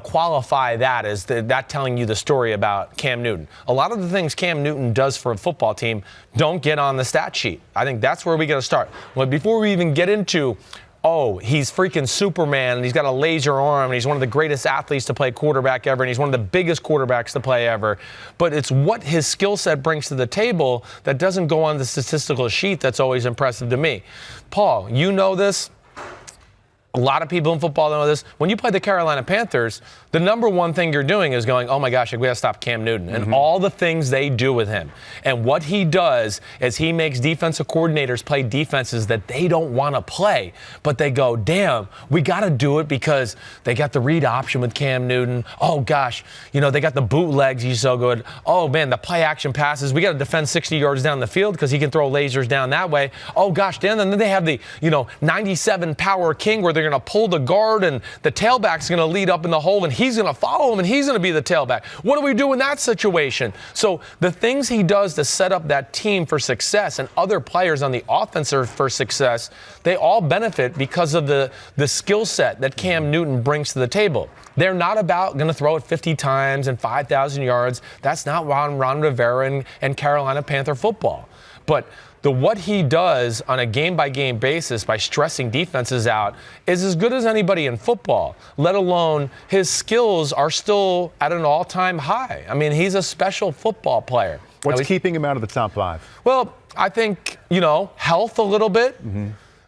qualify that as that telling you the story about Cam Newton. A lot of the things Cam Newton does for a football team don't get on the stat sheet. I think that's where we got to start. Well, before we even get into he's freaking Superman, and he's got a laser arm, and he's one of the greatest athletes to play quarterback ever, and he's one of the biggest quarterbacks to play ever. But it's what his skill set brings to the table that doesn't go on the statistical sheet that's always impressive to me. Paul, you know this. A lot of people in football know this. When you play the Carolina Panthers, the number one thing you're doing is going, oh my gosh, we got to stop Cam Newton and all the things they do with him. And what he does is he makes defensive coordinators play defenses that they don't want to play. But they go, damn, we got to do it because they got the read option with Cam Newton. Oh gosh, they got the bootlegs. He's so good. Oh man, the play action passes. We got to defend 60 yards down the field because he can throw lasers down that way. Oh gosh, then they have the 97 power king where they're going to pull the guard and the tailback's going to lead up in the hole and he's going to follow him and he's going to be the tailback. What do we do in that situation? So the things he does to set up that team for success and other players on the offense for success, they all benefit because of the skill set that Cam Newton brings to the table. They're not about going to throw it 50 times and 5,000 yards. That's not Ron Rivera and Carolina Panther football. But what he does on a game-by-game basis by stressing defenses out is as good as anybody in football, let alone his skills are still at an all-time high. I mean, he's a special football player. What's keeping him out of the top 5? Well, I think, health a little bit.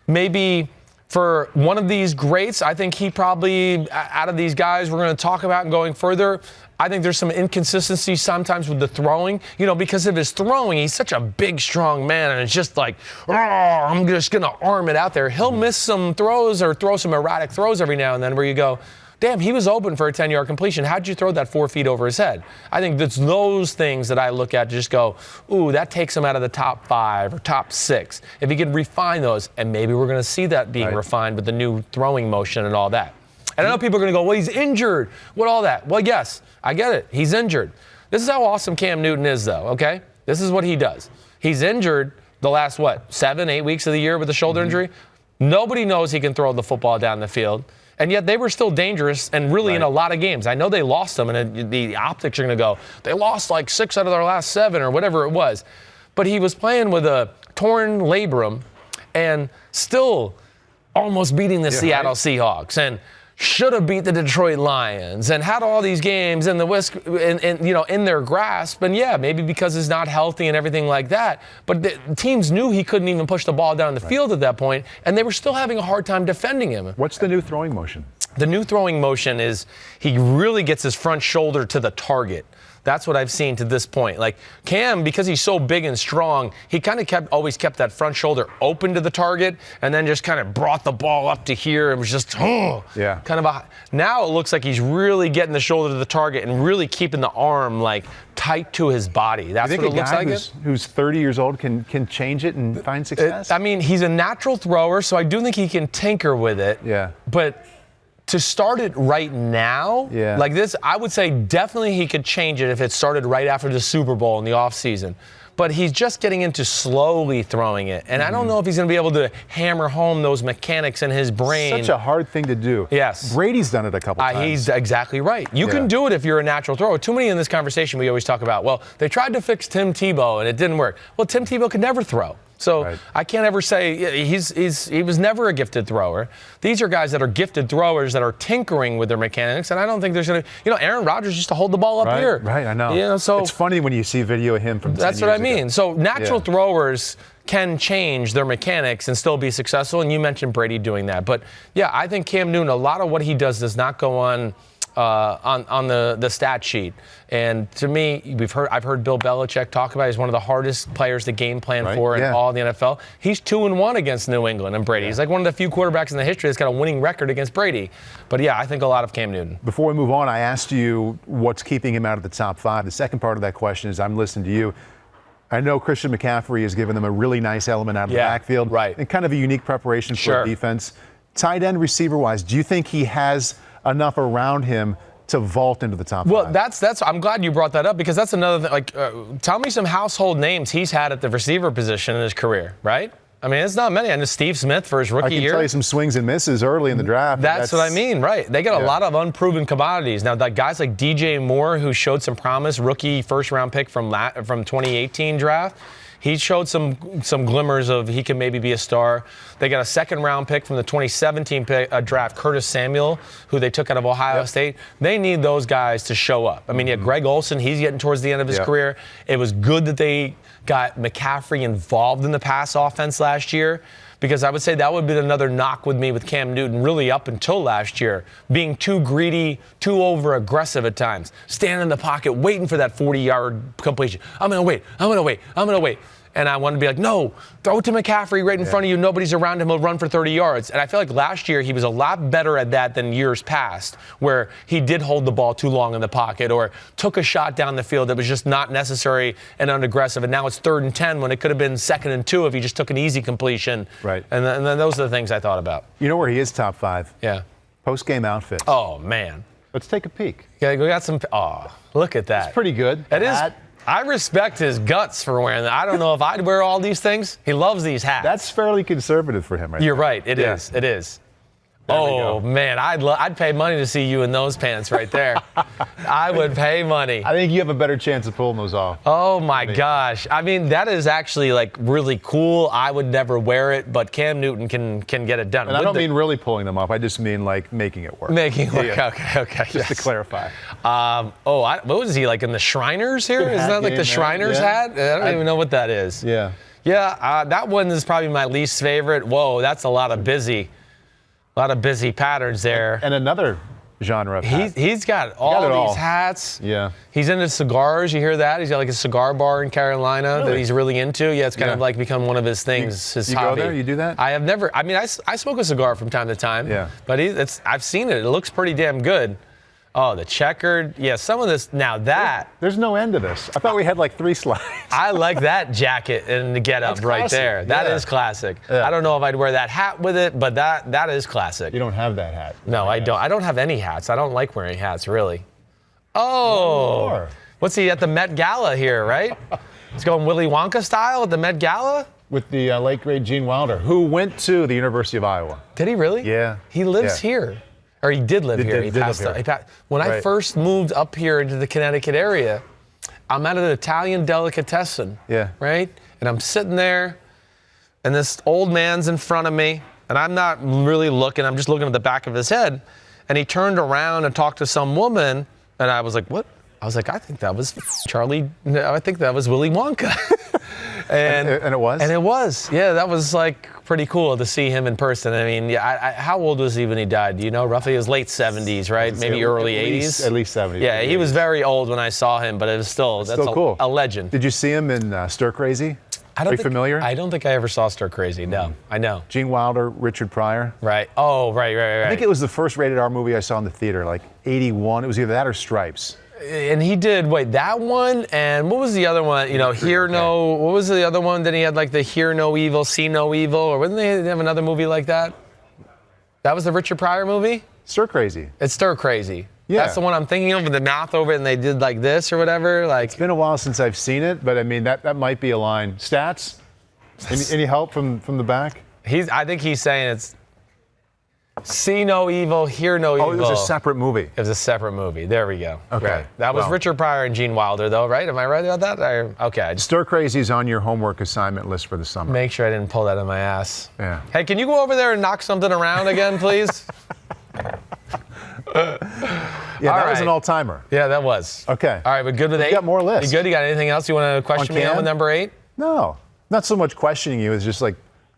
Maybe for one of these greats, I think he probably, out of these guys we're going to talk about and going further, I think there's some inconsistency sometimes with the throwing, because of his throwing. He's such a big, strong man, and it's just like, I'm just going to arm it out there. He'll miss some throws or throw some erratic throws every now and then where you go, damn, he was open for a 10-yard completion. How'd you throw that 4 feet over his head? I think that's those things that I look at to just go, ooh, that takes him out of the top 5 or top 6. If he could refine those, and maybe we're going to see that being refined with the new throwing motion and all that. And I know people are going to go, well, he's injured. What all that? Well, yes, I get it. He's injured. This is how awesome Cam Newton is, though, okay? This is what he does. He's injured the last, 7-8 weeks of the year with a shoulder injury. Nobody knows he can throw the football down the field. And yet they were still dangerous and really in a lot of games. I know they lost them, and the optics are going to go, they lost like 6 out of their last 7 or whatever it was. But he was playing with a torn labrum and still almost beating the Seattle Seahawks and should have beat the Detroit Lions and had all these games in the in their grasp. And maybe because he's not healthy and everything like that. But the teams knew he couldn't even push the ball down the field at that point, and they were still having a hard time defending him. What's the new throwing motion? The new throwing motion is he really gets his front shoulder to the target. That's what I've seen to this point. Like Cam, because he's so big and strong, he kind of always kept that front shoulder open to the target and then just kind of brought the ball up to here and was just, now it looks like he's really getting the shoulder to the target and really keeping the arm like tight to his body. That's what it looks like. Who's 30 years old can change it and find success? He's a natural thrower, so I do think he can tinker with it. Yeah. But to start it right now, like this, I would say definitely he could change it if it started right after the Super Bowl in the offseason. But he's just getting into slowly throwing it. And I don't know if he's going to be able to hammer home those mechanics in his brain. Such a hard thing to do. Yes. Brady's done it a couple times. He's exactly right. You can do it if you're a natural thrower. Too many in this conversation we always talk about, well, they tried to fix Tim Tebow and it didn't work. Well, Tim Tebow could never throw. So I can't ever say he was never a gifted thrower. These are guys that are gifted throwers that are tinkering with their mechanics, and I don't think there's going to, Aaron Rodgers used to hold the ball up here. Right, I know. So it's funny when you see video of him from 10 years That's what I mean. ago. So natural throwers can change their mechanics and still be successful, and you mentioned Brady doing that. But, I think Cam Newton, a lot of what he does not go on the stat sheet. And to me, I've heard Bill Belichick talk about it. He's one of the hardest players to game plan for in all the NFL. He's 2-1 against New England and Brady. He's like one of the few quarterbacks in the history that's got a winning record against Brady. But I think a lot of Cam Newton. Before we move on, I asked you what's keeping him out of the top 5. The second part of that question is I'm listening to you. I know Christian McCaffrey has given them a really nice element out of the backfield. And kind of a unique preparation for defense. Tight end receiver-wise, do you think he has enough around him to vault into the top 5. Well, that's. I'm glad you brought that up because that's another thing. Like, tell me some household names he's had at the receiver position in his career, right? I mean, it's not many. I know Steve Smith for his rookie year. I can tell you some swings and misses early in the draft. That's what I mean, right? They got a lot of unproven commodities. Now, that guys like DJ Moore, who showed some promise, rookie first-round pick from 2018 draft, he showed some glimmers of he can maybe be a star. They got a second-round pick from the 2017 draft, Curtis Samuel, who they took out of Ohio State. They need those guys to show up. I mean, you had Greg Olsen. He's getting towards the end of his career. It was good that they got McCaffrey involved in the pass offense last year, because I would say that would be another knock with me with Cam Newton really up until last year, being too greedy, too over-aggressive at times, standing in the pocket, waiting for that 40-yard completion. I'm going to wait. And I want to be like, no, throw it to McCaffrey right in front of you. Nobody's around him. He'll run for 30 yards. And I feel like last year he was a lot better at that than years past, where he did hold the ball too long in the pocket or took a shot down the field that was just not necessary and unaggressive. And now it's 3rd and 10 when it could have been 2nd and 2 if he just took an easy completion. Right. And then those are the things I thought about. You know where he is top 5? Yeah. Post-game outfits. Oh, man. Let's take a peek. Yeah, we got some. Oh, look at that. It's pretty good. It is. I respect his guts for wearing that. I don't know if I'd wear all these things. He loves these hats. That's fairly conservative for him, right? You're right. It is. It is. Oh, man, I'd pay money to see you in those pants right there. I would pay money. I think you have a better chance of pulling those off. Oh, my gosh. I mean, that is actually, like, really cool. I would never wear it, but Cam Newton can get it done. And I don't mean really pulling them off. I just mean, like, making it work. Making it work. Yeah. Okay. Just to clarify. What was he, like, in the Shriners here? Isn't that like the Shriners hat? I don't even know what that is. Yeah. Yeah, that one is probably my least favorite. Whoa, that's a lot of busy patterns there. And another genre of hat. He's got all these hats. Yeah. He's into cigars. You hear that? He's got like a cigar bar in Carolina that he's really into. Yeah, it's kind of like become one of his things, his hobby. You go there? You do that? I have never. I mean, I smoke a cigar from time to time. Yeah. But I've seen it. It looks pretty damn good. Oh, the checkered. Yeah, some of this. Now that. There's no end to this. I thought we had like 3 slides. I like that jacket and the getup right there. That is classic. Yeah. I don't know if I'd wear that hat with it, but that is classic. You don't have that hat. No, I don't. I don't have any hats. I don't like wearing hats, really. Oh. What's he at the Met Gala here, right? He's going Willy Wonka style at the Met Gala? With the late, great Gene Wilder, who went to the University of Iowa. Did he really? Yeah. He lives here. Or he did live here. He passed. When I first moved up here into the Connecticut area, I'm at an Italian delicatessen. Yeah. Right? And I'm sitting there, and this old man's in front of me, and I'm not really looking. I'm just looking at the back of his head. And he turned around and talked to some woman, and I was like, what? I was like, I think that was Charlie. I think that was Willy Wonka. And it was? And it was. Yeah, that was like pretty cool to see him in person. I mean, how old was he when he died? Do you know? Roughly, it was late 70s, right? Maybe early 80s? At least 70s. Yeah, he was very old when I saw him, but it was still cool. A legend. Did you see him in Stir Crazy? Are you familiar? I don't think I ever saw Stir Crazy, no. I know. Gene Wilder, Richard Pryor. Right. Oh, right. I think it was the first rated R movie I saw in the theater, like 81. It was either that or Stripes. And he did, that one, and what was the other one? You know, what was the other one? Then he had like the Hear No Evil, See No Evil, or wouldn't they have another movie like that? That was the Richard Pryor movie? Stir Crazy. It's Stir Crazy. Yeah. That's the one I'm thinking of with the mouth over it and they did like this or whatever. Like, it's been a while since I've seen it, but I mean, that might be a line. Stats? Any help from the back? I think he's saying it's See No Evil, Hear No Evil. Oh, it was a separate movie. It was a separate movie. There we go. Okay. Right. That was Richard Pryor and Gene Wilder, though, right? Am I right about that? Okay. Stir Crazy is on your homework assignment list for the summer. Make sure I didn't pull that in my ass. Yeah. Hey, can you go over there and knock something around again, please? That was an all-timer. Yeah, that was. Okay. All right, but good with 8? You got more lists. You good? You got anything else you want to question me on with number 8? No. Not so much questioning you. It's just like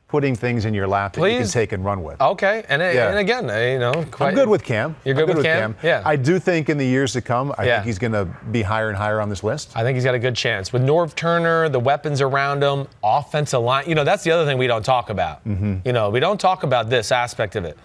putting things in your lap that you can take and run with. Okay. And again, I'm good with Cam. You're good with Cam? Yeah. I do think in the years to come, I think he's going to be higher and higher on this list. I think he's got a good chance. With Norv Turner, the weapons around him, offensive line. That's the other thing we don't talk about. Mm-hmm. We don't talk about this aspect of it.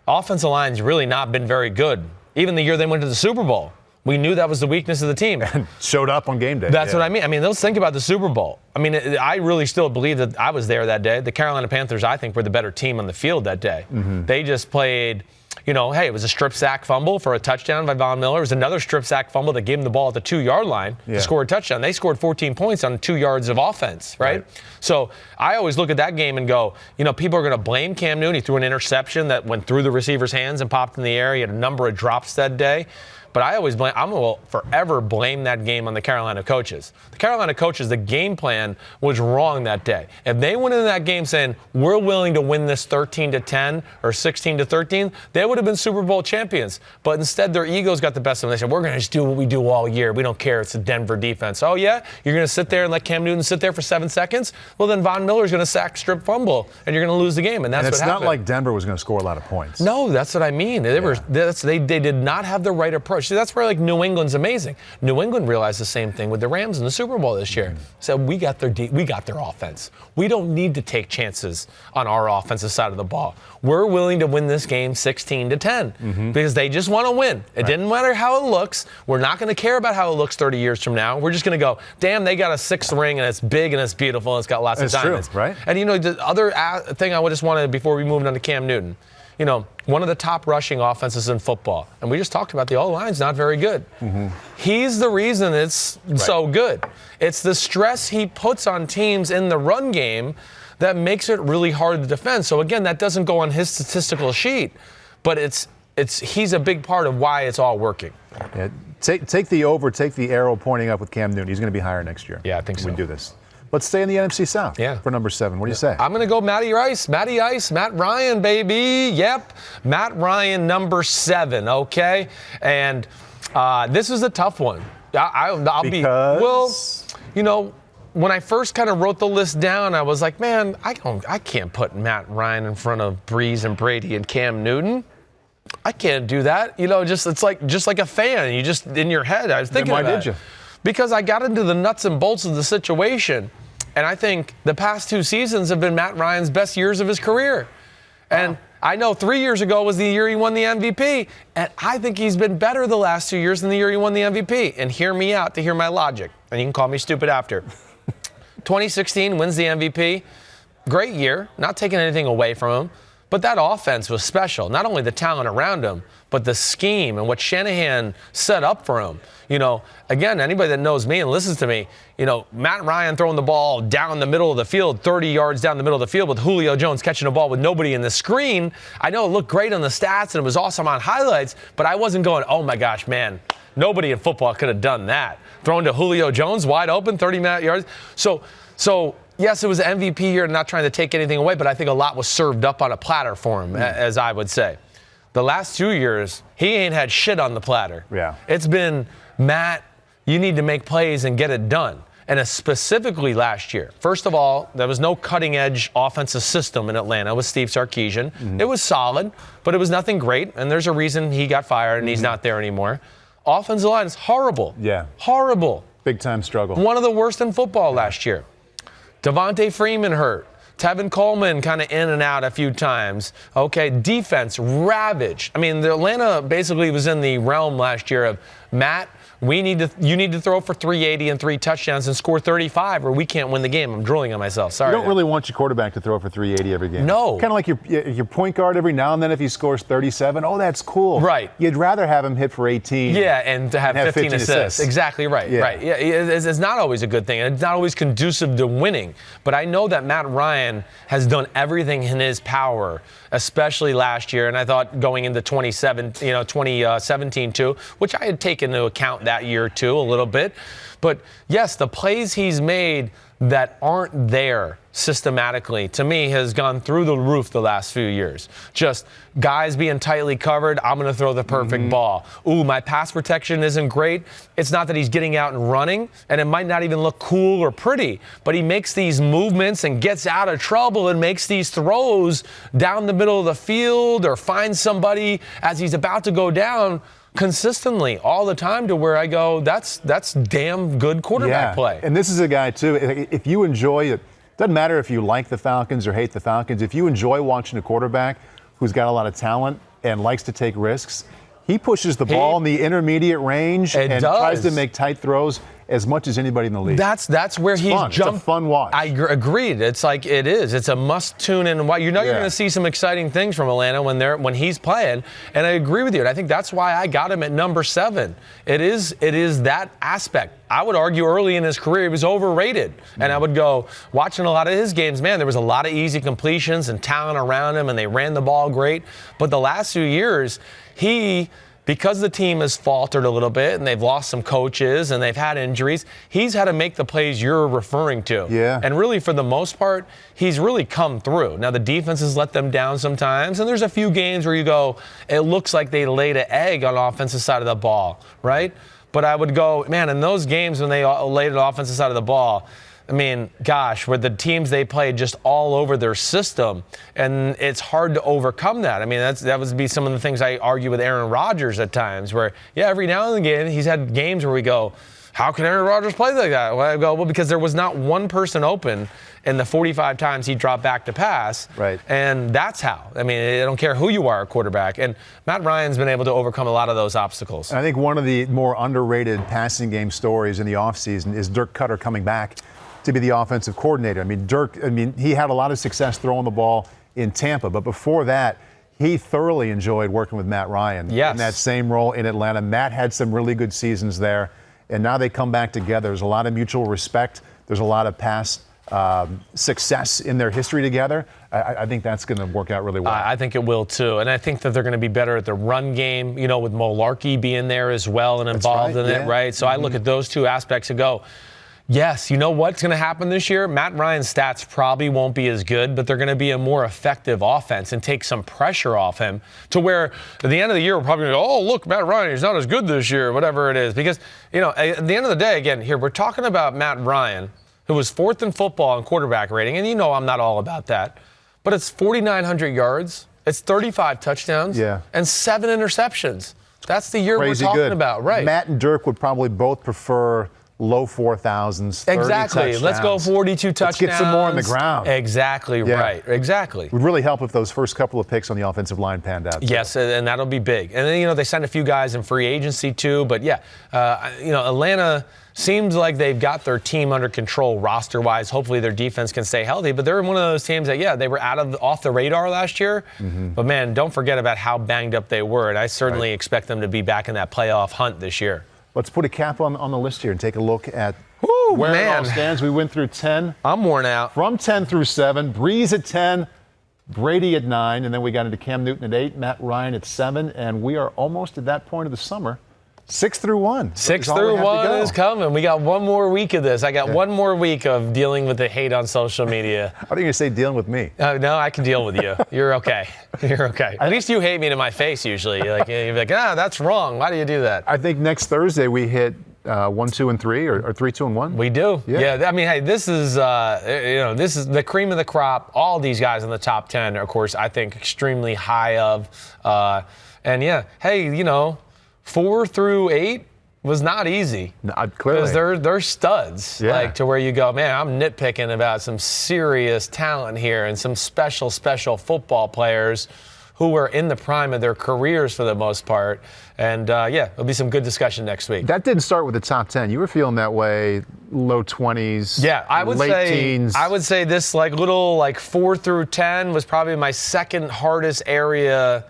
Offensive line's really not been very good. Even the year they went to the Super Bowl. We knew that was the weakness of the team. And showed up on game day. That's what I mean. Let's think about the Super Bowl. I really still believe that I was there that day. The Carolina Panthers, I think, were the better team on the field that day. Mm-hmm. They just played, Hey, it was a strip sack fumble for a touchdown by Von Miller. It was another strip sack fumble that gave him the ball at the 2-yard line to score a touchdown. They scored 14 points on 2 yards of offense, right? So I always look at that game and go, people are going to blame Cam Newton. He threw an interception that went through the receiver's hands and popped in the air. He had a number of drops that day. But I will forever blame that game on the Carolina coaches. The Carolina coaches, the game plan was wrong that day. If they went into that game saying, we're willing to win this 13-10 or 16-13, they would have been Super Bowl champions. But instead, their egos got the best of them. They said, we're going to just do what we do all year. We don't care. It's the Denver defense. Oh, yeah? You're going to sit there and let Cam Newton sit there for 7 seconds? Well, then Von Miller's going to sack strip fumble, and you're going to lose the game. And that's what happened. It's not like Denver was going to score a lot of points. No, that's what I mean. They did not have the right approach. See, that's where New England's amazing. New England realized the same thing with the Rams in the Super Bowl this year. So we got their offense. We don't need to take chances on our offensive side of the ball. We're willing to win this game 16-10 because they just want to win. It didn't matter how it looks. We're not going to care about how it looks 30 years from now. We're just going to go, damn, they got a 6th ring and it's big and it's beautiful and it's got lots of diamonds. True, right? And the other thing I just wanted before we moved on to Cam Newton. One of the top rushing offenses in football. And we just talked about the O-line's not very good. He's the reason it's so good. It's the stress he puts on teams in the run game that makes it really hard to defend. So, again, that doesn't go on his statistical sheet, but he's a big part of why it's all working. Yeah, take the over, take the arrow pointing up with Cam Newton. He's going to be higher next year. Yeah, I think so. We do this. Let's stay in the NFC South for number 7. What do you say? I'm going to go Matty Ice, Matt Ryan, baby. Yep. Matt Ryan, number 7, okay? And this is a tough one. When I first kind of wrote the list down, I was like, man, I can't put Matt Ryan in front of Brees and Brady and Cam Newton. I can't do that. It's like a fan. You just, in your head, I was thinking about it. Why did you? Because I got into the nuts and bolts of the situation. And I think the past 2 seasons have been Matt Ryan's best years of his career. And I know 3 years ago was the year he won the MVP. And I think he's been better the last 2 years than the year he won the MVP. And hear me out to hear my logic. And you can call me stupid after. 2016 wins the MVP. Great year. Not taking anything away from him. But that offense was special. Not only the talent around him, but the scheme and what Shanahan set up for him. Again, anybody that knows me and listens to me, Matt Ryan throwing the ball down the middle of the field, 30 yards down the middle of the field with Julio Jones catching a ball with nobody in the screen. I know it looked great on the stats and it was awesome on highlights, but I wasn't going, oh my gosh, man, nobody in football could have done that. Throwing to Julio Jones wide open, 30 yards. So yes, it was an MVP year, not trying to take anything away, but I think a lot was served up on a platter for him, as I would say. The last 2 years, he ain't had shit on the platter. Yeah. It's been, Matt, you need to make plays and get it done. And specifically last year, first of all, there was no cutting-edge offensive system in Atlanta with Steve Sarkisian. It was solid, but it was nothing great, and there's a reason he got fired and he's not there anymore. Offensive line is horrible. Yeah. Horrible. Big-time struggle. One of the worst in football last year. Devontae Freeman hurt. Tevin Coleman kind of in and out a few times. Okay, defense ravaged. I mean, the Atlanta basically was in the realm last year of, Matt, you need to throw for 380 and 3 touchdowns and score 35 or we can't win the game. I'm drooling on myself. Sorry. You don't really want your quarterback to throw for 380 every game. No. Kind of like your point guard every now and then if he scores 37. Oh, that's cool. Right. You'd rather have him hit for 18. Yeah, and to have 15 assists. Exactly right. Yeah. Right. Yeah, it's not always a good thing. And it's not always conducive to winning. But I know that Matt Ryan has done everything in his power, especially last year. And I thought going into 2017 too, which I had taken into account that year too a little bit. But yes, the plays he's made that aren't there systematically, to me, has gone through the roof the last few years. Just guys being tightly covered, I'm going to throw the perfect ball. Ooh, my pass protection isn't great. It's not that he's getting out and running, and it might not even look cool or pretty, but he makes these movements and gets out of trouble and makes these throws down the middle of the field or finds somebody as he's about to go down consistently all the time to where I go, that's damn good quarterback play. And this is a guy, too, if you enjoy it, doesn't matter if you like the Falcons or hate the Falcons, if you enjoy watching a quarterback who's got a lot of talent and likes to take risks, he pushes the ball in the intermediate range and tries to make tight throws. as much as anybody in the league. That's where he's jumped. It's a fun watch. I agreed. It's like it is. It's a must tune in. You're going to see some exciting things from Atlanta when he's playing, and I agree with you. And I think that's why I got him at number 7. It is that aspect. I would argue early in his career he was overrated. And I would go, watching a lot of his games, man, there was a lot of easy completions and talent around him, and they ran the ball great. But the last few years, because the team has faltered a little bit and they've lost some coaches and they've had injuries, he's had to make the plays you're referring to. Yeah. And really, for the most part, he's really come through. Now, the defense has let them down sometimes, and there's a few games where you go, it looks like they laid an egg on the offensive side of the ball, right? But I would go, man, in those games when they laid the offensive side of the ball, I mean, gosh, were the teams they played just all over their system, and it's hard to overcome that. I mean, that would be some of the things I argue with Aaron Rodgers at times, where, every now and again he's had games where we go, how can Aaron Rodgers play like that? Well, I go, well, because there was not one person open in the 45 times he dropped back to pass. Right. And that's how. I mean, I don't care who you are at quarterback. And Matt Ryan's been able to overcome a lot of those obstacles. I think one of the more underrated passing game stories in the offseason is Dirk Cutter coming back to be the offensive coordinator. I mean, he had a lot of success throwing the ball in Tampa, but before that, he thoroughly enjoyed working with Matt Ryan in that same role in Atlanta. Matt had some really good seasons there, and now they come back together. There's a lot of mutual respect. There's a lot of past success in their history together. I think that's going to work out really well. I think it will too, and I think that they're going to be better at the run game, with Mularkey being there as well and involved in it, right? So I look at those two aspects and go, yes, you know what's going to happen this year? Matt Ryan's stats probably won't be as good, but they're going to be a more effective offense and take some pressure off him to where at the end of the year we're probably going to go, oh, look, Matt Ryan, he's not as good this year, whatever it is. Because, at the end of the day, again, here we're talking about Matt Ryan, who was 4th in football in quarterback rating, and I'm not all about that, but it's 4,900 yards, it's 35 touchdowns, and 7 interceptions. That's the year we're talking about, right? Matt and Dirk would probably both prefer low 4,000s, 30 exactly. touchdowns. Let's go 42 touchdowns. Let's get some more on the ground. Exactly right. Exactly. It would really help if those first couple of picks on the offensive line panned out. Yes, and that'll be big. And then, they signed a few guys in free agency too. But, Atlanta seems like they've got their team under control roster-wise. Hopefully their defense can stay healthy. But they're one of those teams that, they were off the radar last year. Mm-hmm. But, man, don't forget about how banged up they were. And I certainly expect them to be back in that playoff hunt this year. Let's put a cap on the list here and take a look at where it all stands. We went through 10. I'm worn out. From 10 through 7. Brees at 10, Brady at 9, and then we got into Cam Newton at 8, Matt Ryan at 7, and we are almost at that point of the summer. 6 through 1. 6 through 1 is coming. We got one more week of this. I got one more week of dealing with the hate on social media. How are you going to say dealing with me? No, I can deal with you. You're okay. You're okay. At least you hate me to my face usually. You're like, that's wrong. Why do you do that? I think next Thursday we hit 1, 2, and 3, or 3, 2, and 1. We do. Yeah. I mean, hey, this is this is the cream of the crop. All these guys in the top 10 are, of course, I think extremely high of. And 4 through 8 was not easy. Clearly. Because they're studs. To where you go, man, I'm nitpicking about some serious talent here and some special football players who were in the prime of their careers for the most part. And, there'll be some good discussion next week. That didn't start with the top 10. You were feeling that way, low 20s, late teens. I would say this little 4 through 10 was probably my second hardest area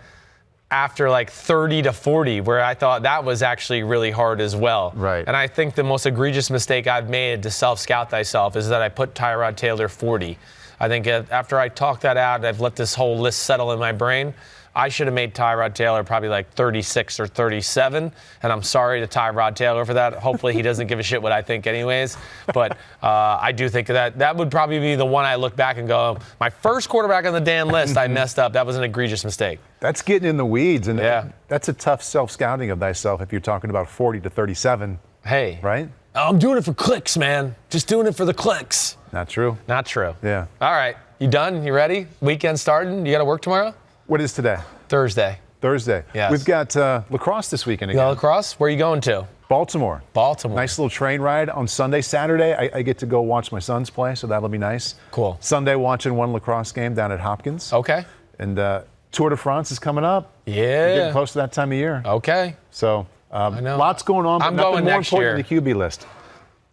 after 30 to 40, where I thought that was actually really hard as well. Right. And I think the most egregious mistake I've made to self-scout thyself is that I put Tyrod Taylor 40. I think after I talked that out, I've let this whole list settle in my brain. I should have made Tyrod Taylor probably 36 or 37, and I'm sorry to Tyrod Taylor for that. Hopefully he doesn't give a shit what I think anyways. But I do think that would probably be the one I look back and go, my first quarterback on the damn list, I messed up. That was an egregious mistake. That's getting in the weeds, and that's a tough self-scouting of thyself if you're talking about 40 to 37. Hey. Right? I'm doing it for clicks, man. Just doing it for the clicks. Not true. Not true. Yeah. All right. You done? You ready? Weekend starting? You got to work tomorrow? What is today? Thursday. Yes. We've got lacrosse this weekend again. You got lacrosse? Where are you going to? Baltimore. Nice little train ride on Sunday. Saturday, I get to go watch my sons play, so that'll be nice. Cool. Sunday, watching one lacrosse game down at Hopkins. Okay. And Tour de France is coming up. Yeah. We're getting close to that time of year. Okay. So I know. Lots going on, but I'm nothing going more next important year. than the QB list.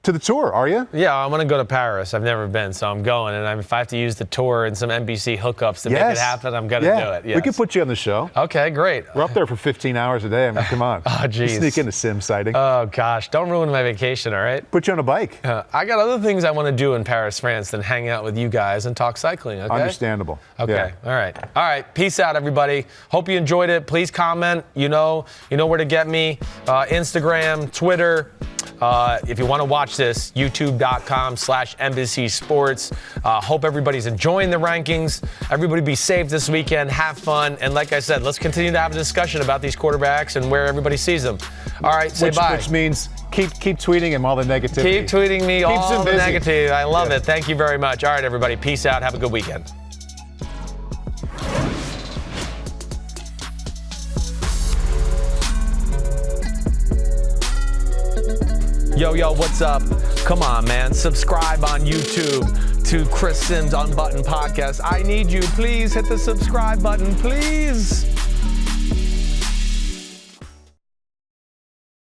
to the tour, are you? Yeah, I'm going to go to Paris. I've never been, so I'm going. And if I have to use the tour and some NBC hookups to make it happen, I'm going to do it. Yes. We can put you on the show. Okay, great. We're up there for 15 hours a day. I mean, come on. Oh, geez. Sneak into Simms sighting. Oh, gosh. Don't ruin my vacation, all right? Put you on a bike. I got other things I want to do in Paris, France than hang out with you guys and talk cycling, okay? Understandable. Okay, all right. All right, peace out, everybody. Hope you enjoyed it. Please comment. You know where to get me. Instagram, Twitter. If you want to watch this, youtube.com/NBC Sports. Hope everybody's enjoying the rankings. Everybody be safe this weekend. Have fun. And like I said, let's continue to have a discussion about these quarterbacks and where everybody sees them. All right, say bye. Which means keep tweeting him all the negativity. Keep tweeting me all the negativity. I love it. Thank you very much. All right, everybody. Peace out. Have a good weekend. Yo, what's up? Come on, man. Subscribe on YouTube to Chris Simms Unbuttoned Podcast. I need you. Please hit the subscribe button, please.